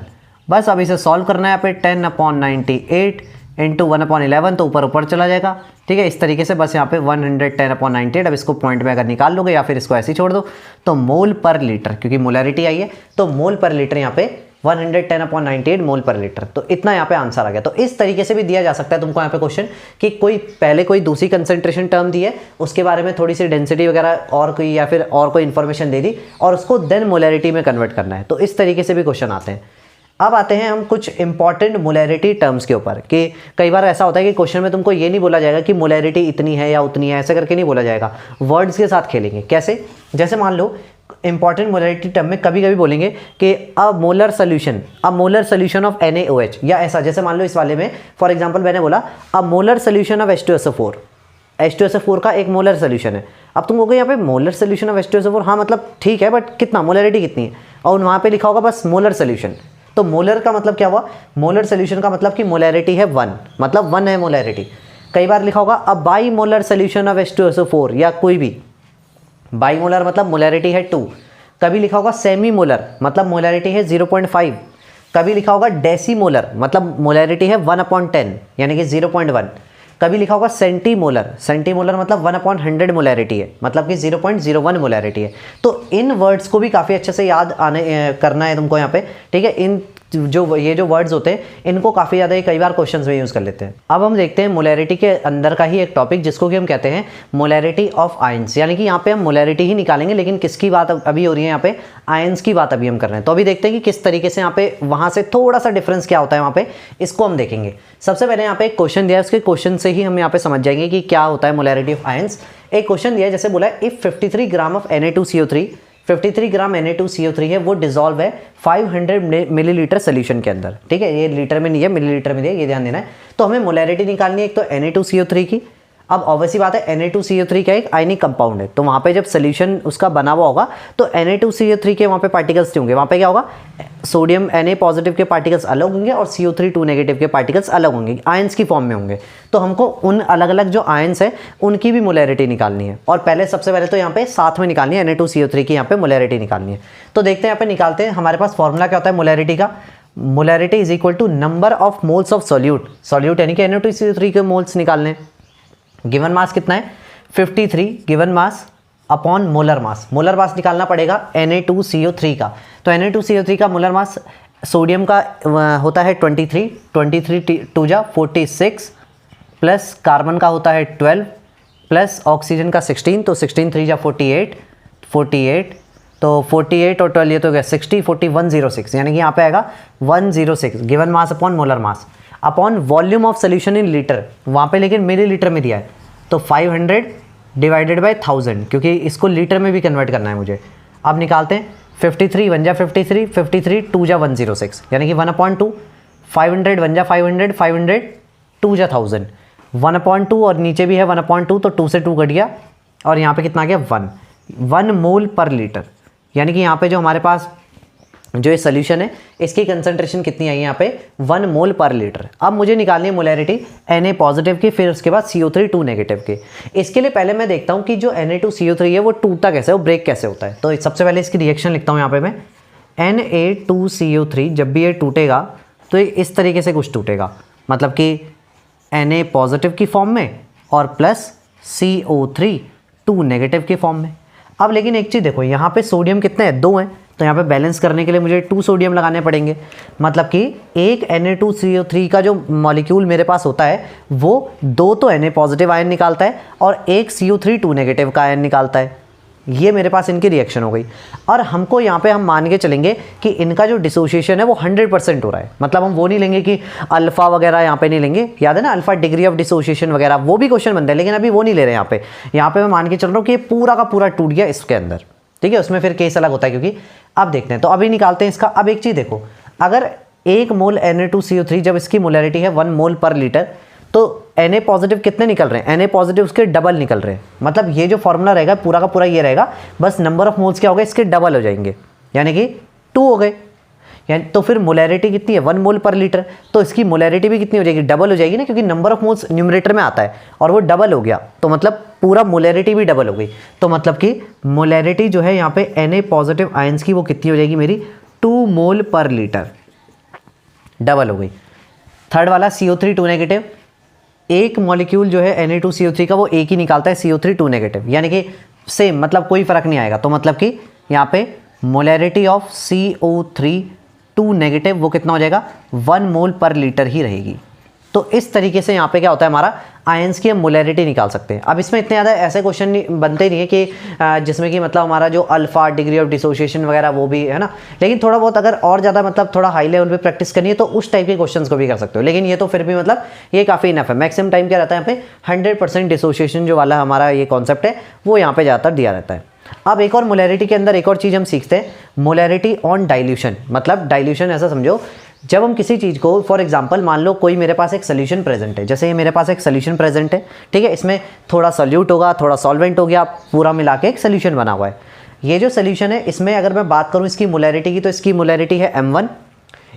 बस अब इसे सॉल्व करना है यहाँ पे 10/98 इंटू 1/11, तो ऊपर ऊपर चला जाएगा, ठीक है। इस तरीके से बस यहाँ पे 110/98, अब इसको पॉइंट में अगर निकाल लोगे या फिर इसको ऐसे ही छोड़ दो तो मोल पर लीटर, क्योंकि मोलैरिटी आई है तो मोल पर लीटर यहाँ पे 110/98 मोल पर लीटर, तो इतना यहाँ पे आंसर आ गया। तो इस तरीके से भी दिया जा सकता है तुमको यहाँ पे क्वेश्चन कि पहले कोई दूसरी कंसंट्रेशन टर्म दी है, उसके बारे में थोड़ी सी डेंसिटी वगैरह और कोई या फिर और कोई इन्फॉर्मेशन दे दी और उसको देन मोलैरिटी में कन्वर्ट करना है, तो इस तरीके से भी क्वेश्चन आते हैं। अब आते हैं हम कुछ इंपॉर्टेंट मोलैरिटी टर्म्स के ऊपर, कि कई बार ऐसा होता है कि क्वेश्चन में तुमको ये नहीं बोला जाएगा कि मोलैरिटी इतनी है या उतनी है, ऐसे करके नहीं बोला जाएगा, वर्ड्स के साथ खेलेंगे। कैसे, जैसे मान लो इंपॉर्टेंट मोलैरिटी टर्म में कभी कभी बोलेंगे कि अ मोलर सोल्यूशन ऑफ NaOH, या ऐसा, जैसे मान लो इस वाले में फॉर एग्जांपल मैंने बोला अ molar solution of H2SO4, H2SO4 का एक मोलर सोल्यूशन है। अब तुम कहोगे यहाँ पे मोलर सोल्यूशन ऑफ H2SO4, हाँ मतलब ठीक है, बट कितना, मोलैरिटी कितनी है, और वहाँ पे लिखा होगा बस मोलर सोल्यूशन। तो मोलर का मतलब क्या हुआ, मोलर सोल्यूशन का मतलब कि मोलैरिटी है 1, मतलब 1 है मोलैरिटी। कई बार लिखा होगा a bimolar solution of H2SO4, या कोई भी, बाई मोलर मतलब मोलैरिटी है 2। कभी लिखा होगा सेमी मोलर, मतलब मोलैरिटी है 0.5। कभी लिखा होगा डेसी मोलर, मतलब मोलैरिटी है 1/10 यानी कि 0.1। कभी लिखा होगा सेंटीमोलर, सेंटीमोलर मतलब 1/100 मोलैरिटी है, मतलब कि 0.01 मोलैरिटी है। तो इन वर्ड्स को भी काफ़ी अच्छे से याद करना है तुमको यहाँ पे, ठीक है। इन ये जो वर्ड्स होते हैं इनको काफ़ी ज़्यादा कई बार क्वेश्चंस में यूज़ कर लेते हैं। अब हम देखते हैं मोलैरिटी के अंदर का ही एक टॉपिक जिसको कि हम कहते हैं मोलैरिटी ऑफ आयंस, यानी कि यहाँ पे हम मोलैरिटी ही निकालेंगे, लेकिन किसकी बात अभी हो रही है, यहाँ पे आयंस की बात अभी हम कर रहे हैं। तो अभी देखते हैं कि किस तरीके से यहाँ पे वहाँ से थोड़ा सा डिफरेंस क्या होता है वहाँ पे, इसको हम देखेंगे। सबसे पहले यहाँ पे एक क्वेश्चन दिया है, उसके क्वेश्चन से ही हम यहाँ पे समझ जाएंगे कि क्या होता है मोलैरिटी ऑफ आयंस। एक क्वेश्चन दिया है, जैसे बोला है if 53 gram of Na2CO3, 53 gram Na2CO3 है, वो डिजॉल्व है 500 मिलीलीटर सोल्यूशन के अंदर, ठीक है। ये लीटर में नहीं है, मिलीलीटर में दिया, ये ध्यान देना है। तो हमें मोलैरिटी निकालनी है एक तो Na2CO3 की। अब ऑब्वियसली बात है Na2CO3 का एक आयनिक कंपाउंड है, तो वहाँ पे जब सोल्यूशन उसका बना हुआ होगा तो Na2CO3 के वहाँ पे पार्टिकल्स होंगे, वहाँ पे क्या होगा, सोडियम Na पॉजिटिव के पार्टिकल्स अलग होंगे और CO3 2 नेगेटिव के पार्टिकल्स अलग होंगे, आयंस की फॉर्म में होंगे। तो हमको उन अलग अलग जो आयंस है उनकी भी मोलैरिटी निकालनी है, और सबसे पहले तो यहाँ पे साथ में निकालनी है Na2CO3 की यहाँ पे मोलैरिटी निकालनी है। तो देखते हैं यहाँ पे निकालते हैं। हमारे पास फॉर्मूला क्या होता है मोलैरिटी का, molarity is equal to number of moles of solute, solute यानी कि Na2CO3 के मोल्स निकालने। गिवन मास कितना है 53 given mass upon molar mass, molar mass निकालना पड़ेगा Na2CO3 का। तो Na2CO3 का मोलर मास सोडियम का होता है 23 2 जा 46 प्लस कार्बन का होता है 12 प्लस ऑक्सीजन का 16, तो 16 3 जा 48 तो 48 और 12 ये तो गया 60 40 106, यानी कि यहाँ पे आएगा 106 given mass upon molar mass upon volume of solution in litre, वहाँ पे लेकिन मिली लीटर में दिया है, तो 500 डिवाइडेड बाई 1000, क्योंकि इसको लीटर में भी कन्वर्ट करना है मुझे। अब निकालते हैं 53 1 जा 53 53 2 जा 106, यानी कि 1/2, 500 1 जा 500 500 2 जा 1000, 1/2 और नीचे भी है 1/2, तो 2 से 2 कट गया और यहाँ पे कितना आ गया 1 मोल पर लीटर, यानी कि यहाँ पे जो हमारे पास जो ये सोल्यूशन है इसकी कंसंट्रेशन कितनी आई है यहाँ पे 1 मोल पर लीटर। अब मुझे निकालनी है मोलैरिटी Na पॉजिटिव की, फिर उसके बाद CO3 2 नेगेटिव के। इसके लिए पहले मैं देखता हूँ कि जो Na2CO3 है वो टूटता कैसे, वो ब्रेक कैसे होता है। तो सबसे पहले इसकी रिएक्शन लिखता हूँ यहाँ पे मैं, Na2CO3 जब भी ये टूटेगा तो ये इस तरीके से कुछ टूटेगा, मतलब कि Na पॉजिटिव की फॉर्म में और प्लस CO3 2 नेगेटिव की फॉर्म में। अब लेकिन एक चीज़ देखो, यहाँ पे सोडियम कितने हैं 2 हैं, तो यहाँ पे बैलेंस करने के लिए मुझे 2 सोडियम लगाने पड़ेंगे, मतलब कि एक Na2CO3 का जो मॉलिक्यूल मेरे पास होता है वो 2 तो Na पॉजिटिव आयन निकालता है और एक CO3 2 नेगेटिव का आयन निकालता है, ये मेरे पास इनकी रिएक्शन हो गई। और हमको यहाँ पे हम मान के चलेंगे कि इनका जो डिसोसिएशन है वो 100% हो रहा है। मतलब हम वो नहीं लेंगे कि अल्फा वगैरह यहाँ पे नहीं लेंगे, याद है ना अल्फा डिग्री ऑफ डिसोसिएशन वगैरह, वो भी क्वेश्चन बनता है, लेकिन अभी वो नहीं ले रहे हैं। यहाँ पे मैं मान के चल रहा हूँ कि ये पूरा का पूरा टूट गया इसके अंदर, ठीक है। उसमें फिर केस अलग होता है, क्योंकि अब देखते हैं। तो अभी निकालते हैं इसका। अब एक चीज़ देखो, अगर 1 मोल Na2CO3 जब इसकी मोलैरिटी है 1 मोल पर लीटर, तो Na पॉजिटिव कितने निकल रहे हैं? Na पॉजिटिव उसके डबल निकल रहे हैं। मतलब ये जो फॉर्मूला रहेगा पूरा का पूरा ये रहेगा, बस नंबर ऑफ मोल्स क्या हो गए इसके डबल हो जाएंगे, यानी कि 2 हो गए। यानी तो फिर मोलैरिटी कितनी है? 1 मोल पर लीटर, तो इसकी मोलैरिटी भी कितनी हो जाएगी? डबल हो जाएगी ना, क्योंकि नंबर ऑफ मोल्स न्यूमरेटर में आता है और वो डबल हो गया, तो मतलब पूरा मोलैरिटी भी डबल हो गई। तो मतलब कि मोलैरिटी जो है यहाँ पे Na पॉजिटिव आयंस की वो कितनी हो जाएगी मेरी? 2 मोल पर लीटर, डबल हो गई। थर्ड वाला CO3 2 नेगेटिव, एक मॉलिक्यूल जो है Na2CO3 का वो एक ही निकालता है CO3 2 नेगेटिव, यानी कि सेम, मतलब कोई फर्क नहीं आएगा। तो मतलब कि यहाँ पे मोलैरिटी ऑफ CO3 2 नेगेटिव वो कितना हो जाएगा? 1 मोल पर लीटर ही रहेगी। तो इस तरीके से यहाँ पे क्या होता है हमारा आयंस की हम मोलैरिटी निकाल सकते हैं। अब इसमें इतने ज़्यादा ऐसे क्वेश्चन बनते नहीं है कि जिसमें कि मतलब हमारा जो अल्फा डिग्री ऑफ डिसोसिएशन वगैरह वो भी है ना, लेकिन थोड़ा बहुत अगर और ज़्यादा मतलब थोड़ा हाई लेवल पे प्रैक्टिस करनी है तो उस टाइप के क्वेश्चंस को भी कर सकते हो। लेकिन ये तो फिर भी मतलब ये काफ़ी इनफ है। मैक्सिमम टाइम क्या रहता है यहाँ पे 100% डिसोसिएशन जो वाला हमारा ये कॉन्सेप्ट है वो यहाँ पे ज़्यादातर दिया रहता है। अब एक और मोलैरिटी के अंदर एक और चीज़ हम सीखते हैं, मोलैरिटी ऑन डाइल्यूशन। मतलब डाइल्यूशन ऐसा समझो, जब हम किसी चीज़ को फॉर एग्जांपल मान लो कोई मेरे पास एक सोल्यूशन प्रेजेंट है, जैसे ये मेरे पास एक सोल्यूशन प्रेजेंट है, ठीक है, इसमें थोड़ा सोल्यूट होगा, थोड़ा सॉल्वेंट हो गया, पूरा मिला के एक सोल्यूशन बना हुआ है। ये जो सोल्यूशन है इसमें अगर मैं बात करूँ इसकी मोलैरिटी की, तो इसकी मोलैरिटी है M1।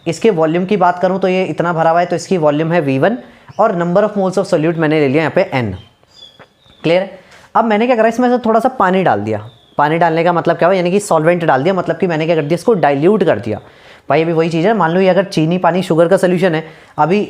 इसके वॉल्यूम की बात करूँ तो ये इतना भरा हुआ है, तो इसकी वॉल्यूम है V1, और number of moles of solute मैंने ले लिया यहाँ पे N। क्लियर है? अब मैंने क्या करा, इसमें से थोड़ा सा पानी डाल दिया। पानी डालने का मतलब क्या हुआ? यानी कि सॉल्वेंट डाल दिया, मतलब कि मैंने क्या कर दिया, इसको डाइल्यूट कर दिया। भाई अभी वही चीज़ है, मान लो ये अगर चीनी पानी शुगर का सोल्यूशन है, अभी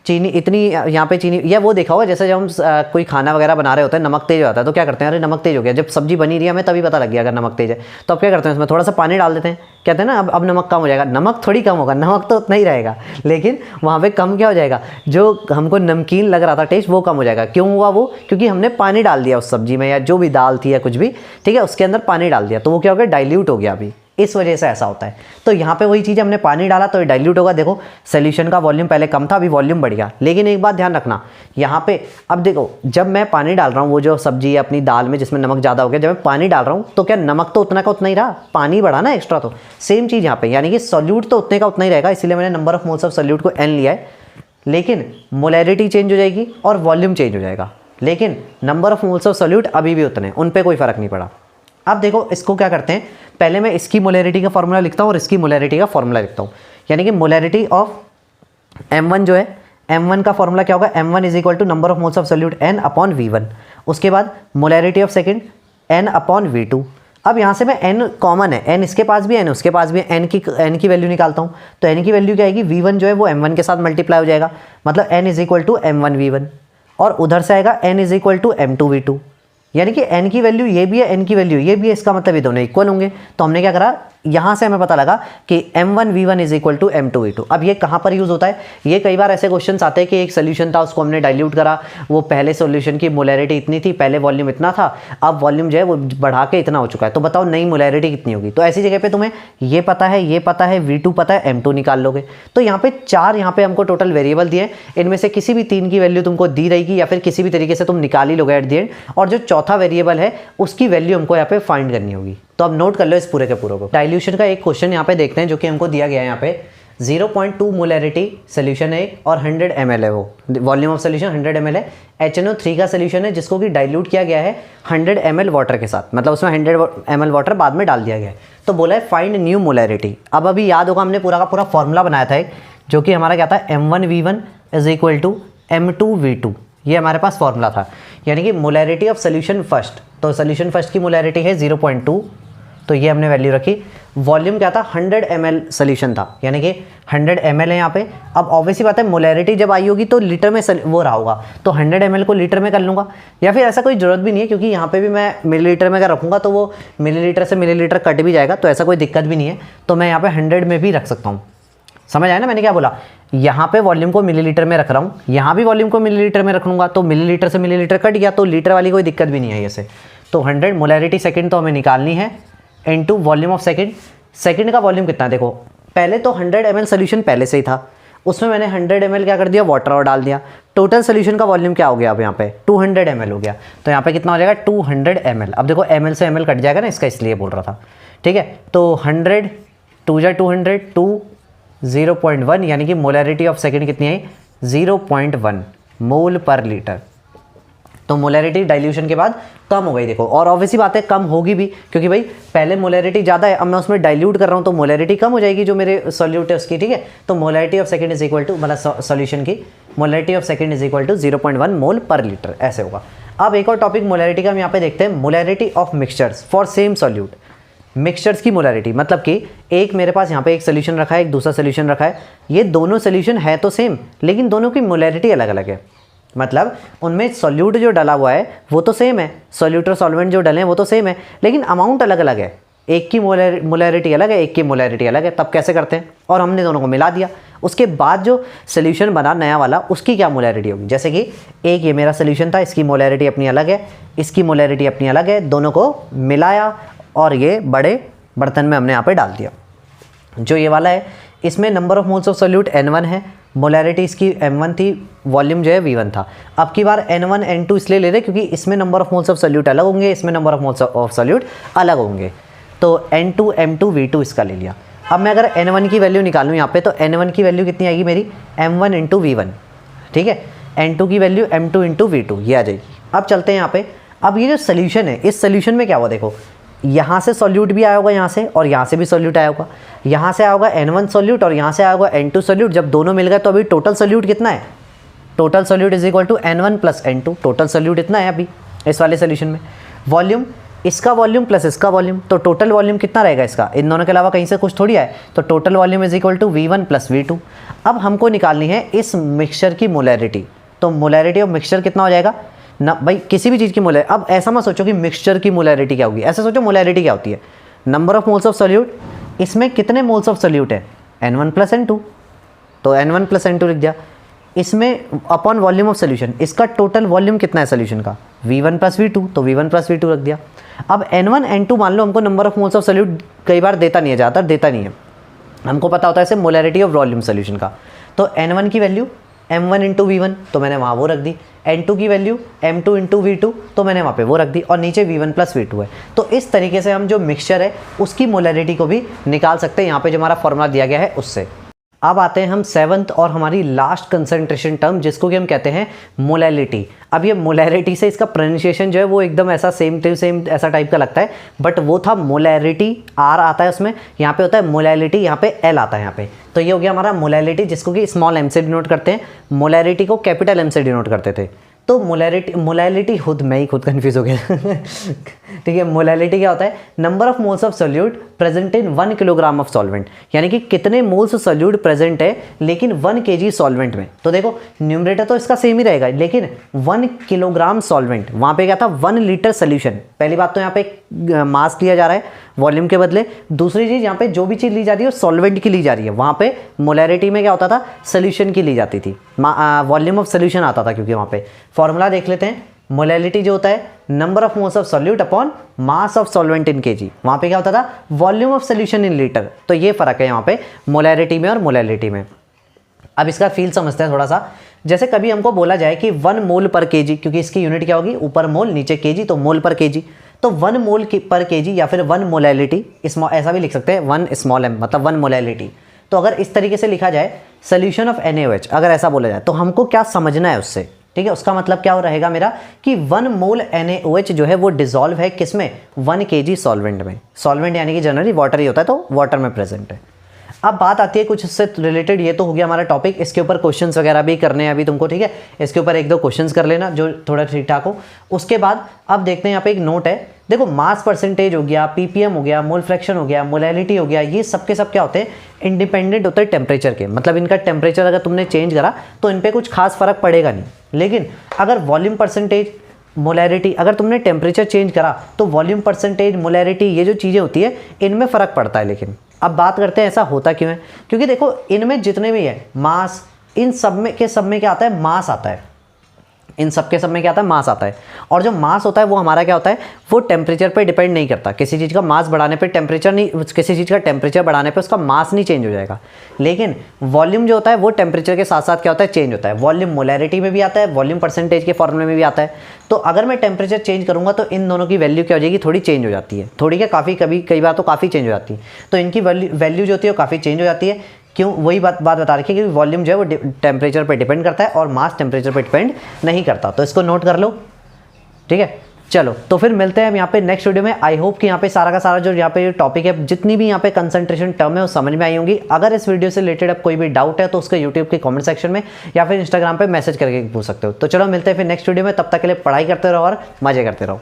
चीनी इतनी यहाँ पे चीनी, या वो देखा होगा जैसे जब हम कोई खाना वगैरह बना रहे होते हैं, नमक तेज हो जाता है तो क्या करते हैं, अरे नमक तेज हो गया, जब सब्जी बनी रही है हमें तभी पता लग गया अगर नमक तेज है, तो अब क्या करते हैं इसमें थोड़ा सा पानी डाल देते हैं, कहते हैं ना अब नमक कम हो जाएगा। नमक थोड़ी कम होगा, नमक तो उतना ही रहेगा, लेकिन वहाँ पे कम क्या हो जाएगा, जो हमको नमकीन लग रहा था टेस्ट वो कम हो जाएगा। क्यों हुआ वो? क्योंकि हमने पानी डाल दिया उस सब्जी में, या जो भी दाल थी या कुछ भी, ठीक है, उसके अंदर पानी डाल दिया, तो वो क्या हो गया, डाइल्यूट हो गया। अभी इस वजह से ऐसा होता है। तो यहाँ पे वही चीज़, हमने पानी डाला तो ये डाइल्यूट होगा। देखो सोल्यूशन का वॉल्यूम पहले कम था, अभी वॉल्यूम बढ़ गया। लेकिन एक बात ध्यान रखना, यहाँ पे अब देखो जब मैं पानी डाल रहा हूँ, वो जो सब्जी है अपनी दाल में जिसमें नमक ज़्यादा हो गया, जब मैं पानी डाल रहा हूँ तो क्या नमक तो उतना का उतना ही रहा, पानी बढ़ा ना एक्स्ट्रा। तो सेम चीज़ यहाँ पे, यानी कि सोल्यूट तो उतने का उतना ही रहेगा, इसीलिए मैंने number of moles of solute को N लिया है। लेकिन मोलैरिटी चेंज हो जाएगी और वॉल्यूम चेंज हो जाएगा, लेकिन number of moles of solute अभी भी उतने, उन पर कोई फ़र्क नहीं पड़ा। अब देखो इसको क्या करते हैं, पहले मैं इसकी मोलैरिटी का फॉर्मूला लिखता हूँ और इसकी मोलैरिटी का फॉर्मूला लिखता हूँ। यानी कि मोलैरिटी ऑफ M1 जो है, M1 का फॉर्मूला क्या होगा, M1 is equal to number of moles of solute N upon V1। उसके बाद molarity of second N upon V2। अब यहाँ से मैं N कॉमन है, N इसके पास भी है, N उसके पास भी है, N की वैल्यू निकालता हूँ, तो N की वैल्यू क्या आएगी, V1 जो है वो M1 के साथ मल्टीप्लाई हो जाएगा, मतलब N is equal to M1 V1, और उधर से आएगा N is equal to M2 V2। यानी कि N की वैल्यू ये भी है, N की वैल्यू ये भी है, इसका मतलब ये दोनों इक्वल होंगे। तो हमने क्या करा, यहाँ से हमें पता लगा कि M1 V1 is equal to M2 V2। अब ये कहाँ पर यूज़ होता है, ये कई बार ऐसे क्वेश्चन आते हैं कि एक सोल्यूशन था, उसको हमने डाइल्यूट करा, वो पहले सोल्यूशन की मोलैरिटी इतनी थी, पहले वॉल्यूम इतना था, अब वॉल्यूम जो है वो बढ़ा के इतना हो चुका है, तो बताओ नई मोलैरिटी कितनी होगी। तो ऐसी जगह पे तुम्हें ये पता है, ये पता है, V2 पता है, M2 निकाल लोगे। तो यहाँ पे 4 यहाँ पे हमको टोटल वेरिएबल दिए, इनमें से किसी भी 3 की वैल्यू तुमको दी रहेगी, या फिर किसी भी तरीके से तुम निकाल ही लोगे एट द एंड, और जो चौथा वेरिएबल है उसकी वैल्यू हमको यहाँ पे फाइंड करनी होगी। तो अब नोट कर लो इस पूरे के पूरे को। डाइल्यूशन का एक क्वेश्चन यहाँ पे देखते हैं जो कि हमको दिया गया है। यहाँ पे 0.2 मोलैरिटी सोल्यूशन है और 100 ml है, वो वॉल्यूम ऑफ सोल्यूशन 100 ml है। HNO3 का सोल्यूशन है जिसको कि डाइल्यूट किया गया है 100 ml वाटर के साथ, मतलब उसमें 100 ml वाटर बाद में डाल दिया गया है। तो बोला है फाइंड न्यू मोलैरिटी। अब अभी याद होगा हमने पूरा का पूरा फॉर्मूला बनाया था एक, जो कि हमारा क्या था, M1 V1 is equal to M2 V2, ये हमारे पास फॉर्मूला था। यानी कि मोलैरिटी ऑफ सोल्यूशन फर्स्ट, तो सोल्यूशन फर्स्ट की मोलैरिटी है 0.2, तो ये हमने वैल्यू रखी। वॉल्यूम क्या था, 100 ml सोल्यूशन था, यानी कि 100 ml है यहाँ पे। अब ऑब्वियसली बात है मोलैरिटी जब आई होगी तो लीटर में वो रहा होगा, तो 100 ml को लीटर में कर लूँगा, या फिर ऐसा कोई ज़रूरत भी नहीं है, क्योंकि यहाँ पे भी मैं मिलीलीटर में अगर रखूँगा तो वो मिलीलीटर से मिलीलीटर कट भी जाएगा, तो ऐसा कोई दिक्कत भी नहीं है। तो मैं यहाँ पे 100 में भी रख सकता हूँ। समझ आया ना मैंने क्या बोला, यहाँ पे वॉल्यूम को मिलीलीटर में रख रहा हूँ, यहाँ भी वॉल्यूम को मिलीलीटर में रख लूँगा, तो मिलीलीटर से मिलीलीटर कट गया, तो लीटर वाली कोई दिक्कत भी नहीं है ऐसे। तो 100 मोलैरिटी सेकंड तो हमें निकालनी है into volume of second. Second का वॉल्यूम कितना है, देखो पहले तो 100 ml सोल्यूशन पहले से ही था, उसमें मैंने 100 ml क्या कर दिया, वाटर और डाल दिया। टोटल सोल्यूशन का वॉल्यूम क्या हो गया, अब यहाँ पे 200 ml हो गया, तो यहाँ पे कितना हो जाएगा 200 ml। अब देखो ml से ml कट जाएगा ना, इसका इसलिए बोल रहा था, ठीक है। तो 100 2 जा 200 2 0.1 यानी कि मोलैरिटी ऑफ सेकंड कितनी आई 0.1 मोल पर लीटर। तो मोलैरिटी डाइल्यूशन के बाद कम हो गई देखो, और ऑब्वियसली बात है कम होगी भी, क्योंकि भाई पहले मोलैरिटी ज़्यादा है, अब मैं उसमें डाइल्यूट कर रहा हूँ तो मोलैरिटी कम हो जाएगी जो मेरे सॉल्यूट है उसकी, ठीक है। तो molarity of second is equal to, मतलब सॉल्यूशन की molarity of second is equal to 0.1 mole per litre, ऐसे होगा। अब एक और टॉपिक मोलैरिटी का हम यहाँ पे देखते हैं, molarity of mixtures for same solute. Mixtures की मोलैरिटी मतलब कि एक मेरे पास यहाँ पे एक सोल्यूशन रखा है, एक दूसरा सोल्यूशन रखा है, ये दोनों सोल्यूशन है तो सेम, लेकिन दोनों की मोलैरिटी अलग अलग है। मतलब उनमें सॉल्यूट जो डला हुआ है वो तो सेम है, सॉल्यूट और सॉल्वेंट जो डले हैं वो तो सेम है, लेकिन अमाउंट अलग अलग है। एक की मोलैरिटी अलग है, एक की मोलैरिटी अलग है। तब कैसे करते हैं, और हमने दोनों को मिला दिया, उसके बाद जो सोल्यूशन बना नया वाला उसकी क्या मोलैरिटी होगी। जैसे कि एक ये मेरा सोल्यूशन था, इसकी मोलैरिटी अपनी अलग है, इसकी मोलैरिटी अपनी अलग है, दोनों को मिलाया और ये बड़े बर्तन में हमने यहाँ पे डाल दिया। जो ये वाला है इसमें number of moles of solute N1 है, मोलैरिटी इसकी M1 थी, वॉल्यूम जो है V1 था। अब की बार N1 N2 इसलिए ले रहे क्योंकि इसमें number of moles of solute अलग होंगे, इसमें number of moles of solute अलग होंगे। तो N2 M2 V2 इसका ले लिया। अब मैं अगर N1 की वैल्यू निकालूँ यहाँ पे, तो N1 की वैल्यू कितनी आएगी मेरी M1 इंटू V1, ठीक है। N2 की वैल्यू M2 इंटू V2 ये आ जाएगी। अब चलते हैं यहाँ पे, अब ये जो सोल्यूशन है, इस सोल्यूशन में क्या हुआ देखो, यहाँ से सॉल्यूट भी आया होगा यहाँ से, और यहाँ से भी सॉल्यूट आया होगा, यहाँ से आया होगा N1 सॉल्यूट और यहाँ से आया होगा N2 सॉल्यूट। जब दोनों मिल गए तो अभी टोटल सॉल्यूट कितना है, total solute is equal to N1 plus N2, total solute इतना है अभी इस वाले सोल्यूशन में। वॉल्यूम इसका वॉल्यूम प्लस इसका वॉल्यूम, तो टोटल वॉल्यूम कितना रहेगा इसका, इन दोनों के अलावा कहीं से कुछ थोड़ी आए, तो total volume is equal to V1 plus V2। अब हमको निकालनी है इस मिक्सचर की मोलैरिटी, तो मोलैरिटी ऑफ मिक्सचर कितना हो जाएगा ना भाई, किसी भी चीज़ की मोलैरिटी। अब ऐसा मत सोचो कि मिक्सचर की मोलैरिटी क्या होगी, ऐसा सोचो मोलैरिटी क्या होती है, number of moles of solute, इसमें कितने मोल्स ऑफ सोल्यूट है N1 प्लस N2, तो N1 प्लस N2 लिख दिया। इसमें अपॉन वॉल्यूम ऑफ सोल्यूशन, इसका टोटल वॉल्यूम कितना है सोल्यूशन का V1 प्लस V2, तो V1 प्लस V2 रख दिया। अब N1 N2 मान लो हमको number of moles of solute कई बार देता नहीं है, ज़्यादातर देता नहीं है, हमको पता होता है इसे मोलैरिटी ऑफ वॉल्यूम सोल्यूशन का। तो N1 की वैल्यू M1 इंटू V1, तो मैंने वहाँ वो रख दी। N2 की वैल्यू M2 इंटू V2, तो मैंने वहाँ पे वो रख दी, और नीचे V1 प्लस V2 है। तो इस तरीके से हम जो मिक्सचर है उसकी मोलैरिटी को भी निकाल सकते हैं, यहाँ पे जो हमारा फॉर्मूला दिया गया है उससे। अब आते हैं हम 7th और हमारी लास्ट कंसंट्रेशन टर्म, जिसको कि हम कहते हैं मोलैरिटी। अब ये मोलैरिटी से इसका प्रोनाउंसिएशन जो है वो एकदम ऐसा सेम टू सेम ऐसा टाइप का लगता है, बट वो था मोलैरिटी, R आता है उसमें, यहाँ पे होता है मोलैरिटी, यहाँ पे L आता है यहाँ पे। तो ये हो गया हमारा मोलैरिटी, जिसको कि स्मॉल m से डिनोट करते हैं, मोलैरिटी को कैपिटल M से डिनोट करते थे। तो मोलैरिटी खुद मैं ही खुद कंफ्यूज हो गया ठीक है। मोलैरिटी क्या होता है, number of moles of solute present in 1 kilogram of solvent, यानी कि कितने मोल्स सोल्यूट प्रेजेंट है लेकिन 1 kg सॉल्वेंट में। तो देखो न्यूमरेटर तो इसका सेम ही रहेगा, लेकिन 1 किलोग्राम सॉल्वेंट, वहाँ पे क्या था 1 लीटर सोल्यूशन। पहली बात तो यहाँ पे मास लिया जा रहा है वॉल्यूम के बदले, दूसरी चीज़ यहाँ पे जो भी चीज़ ली जा रही है सॉल्वेंट की ली जा रही है। वहाँ पे मोलैरिटी में क्या होता था, सोल्यूशन की ली जाती थी, वॉल्यूम ऑफ सोल्यूशन आता था, क्योंकि वहाँ पे फॉर्मूला देख लेते हैं। मोलैरिटी जो होता है number of moles of solute upon mass of solvent in KG, वहाँ पे क्या होता था volume of solution in litre. तो ये फर्क है यहाँ पे मोलैरिटी में और मोलैरिटी में। अब इसका फील समझते हैं थोड़ा सा। जैसे कभी हमको बोला जाए कि 1 मोल पर केजी, क्योंकि इसकी यूनिट क्या होगी, ऊपर मोल नीचे केजी, तो मोल पर केजी, तो 1 मोल पर केजी या फिर 1 मोलैरिटी, ऐसा भी लिख सकते हैं 1 स्मॉल m, मतलब 1 मोलैरिटी। तो अगर इस तरीके से लिखा जाए सोल्यूशन ऑफ NaOH, अगर ऐसा बोला जाए तो हमको क्या समझना है उससे, ठीक है। उसका मतलब क्या हो रहेगा मेरा कि 1 मोल NaOH जो है वो डिसॉल्व है किसमें, 1 kg सॉल्वेंट में। सॉल्वेंट यानी कि जनरली वाटर ही होता है, तो वाटर में प्रेजेंट है। अब बात आती है कुछ इससे रिलेटेड, ये तो हो गया हमारा टॉपिक, इसके ऊपर क्वेश्चंस वगैरह भी करने हैं अभी तुमको, ठीक है। इसके ऊपर 1-2 क्वेश्चंस कर लेना जो थोड़ा ठीक ठाक हो। उसके बाद अब देखते हैं यहाँ पे एक नोट है, देखो मास परसेंटेज हो गया, ppm हो गया, मोल फ्रैक्शन हो गया, मोलैरिटी हो गया, ये सब के सब क्या होते हैं, इंडिपेंडेंट होते हैं टेम्परेचर के। मतलब इनका टेम्परेचर अगर तुमने चेंज करा तो इन पर कुछ खास फर्क पड़ेगा नहीं, लेकिन अगर वॉल्यूम परसेंटेज, मोलैरिटी, अगर तुमने टेम्परेचर चेंज करा तो वॉल्यूम परसेंटेज, मोलैरिटी, ये जो चीज़ें होती है इनमें फ़र्क पड़ता है। लेकिन अब बात करते हैं ऐसा होता क्यों है, क्योंकि देखो इनमें जितने भी है मास, इन सब में क्या आता है, मास आता है। इन सब के सब में क्या आता है, मास आता है। और जो मास होता है वो हमारा क्या होता है, वो टेम्परेचर पे डिपेंड नहीं करता। किसी चीज़ का मास बढ़ाने पे टेम्परेचर नहीं, किसी चीज़ का टेम्परेचर बढ़ाने पे उसका मास नहीं चेंज हो जाएगा। लेकिन वॉल्यूम जो होता है वो टेम्परेचर के साथ साथ क्या होता है, चेंज होता है। वॉल्यूम मोलैरिटी में भी आता है, वॉल्यूम परसेंटेज के फॉर्मूले में भी आता है। तो अगर मैं टेम्परेचर चेंज करूँगा तो इन दोनों की वैल्यू क्या हो जाएगी, थोड़ी चेंज हो जाती है। थोड़ी क्या, काफ़ी, कई बार तो काफ़ी चेंज हो जाती है। तो इनकी वैल्यू जो होती है वो काफ़ी चेंज हो जाती है। क्यों, वही बात बता रखी है कि वॉल्यूम जो है वो टेम्परेचर पर डिपेंड करता है और मास टेम्परेचर पर डिपेंड नहीं करता। तो इसको नोट कर लो, ठीक है। चलो तो फिर मिलते हैं हम यहाँ पे नेक्स्ट वीडियो में। आई होप कि यहाँ पे सारा का सारा जो यहाँ पे टॉपिक है, जितनी भी यहाँ पे कंसंट्रेशन टर्म है वो समझ में आई होंगी। अगर इस वीडियो से रिलेटेड अब कोई भी डाउट है तो उसका यूट्यूब के कमेंट सेक्शन में या फिर इंस्टाग्राम पे मैसेज करके पूछ सकते हो। तो चलो मिलते हैं फिर नेक्स्ट वीडियो में, तब तक के लिए पढ़ाई करते रहो और मजे करते रहो।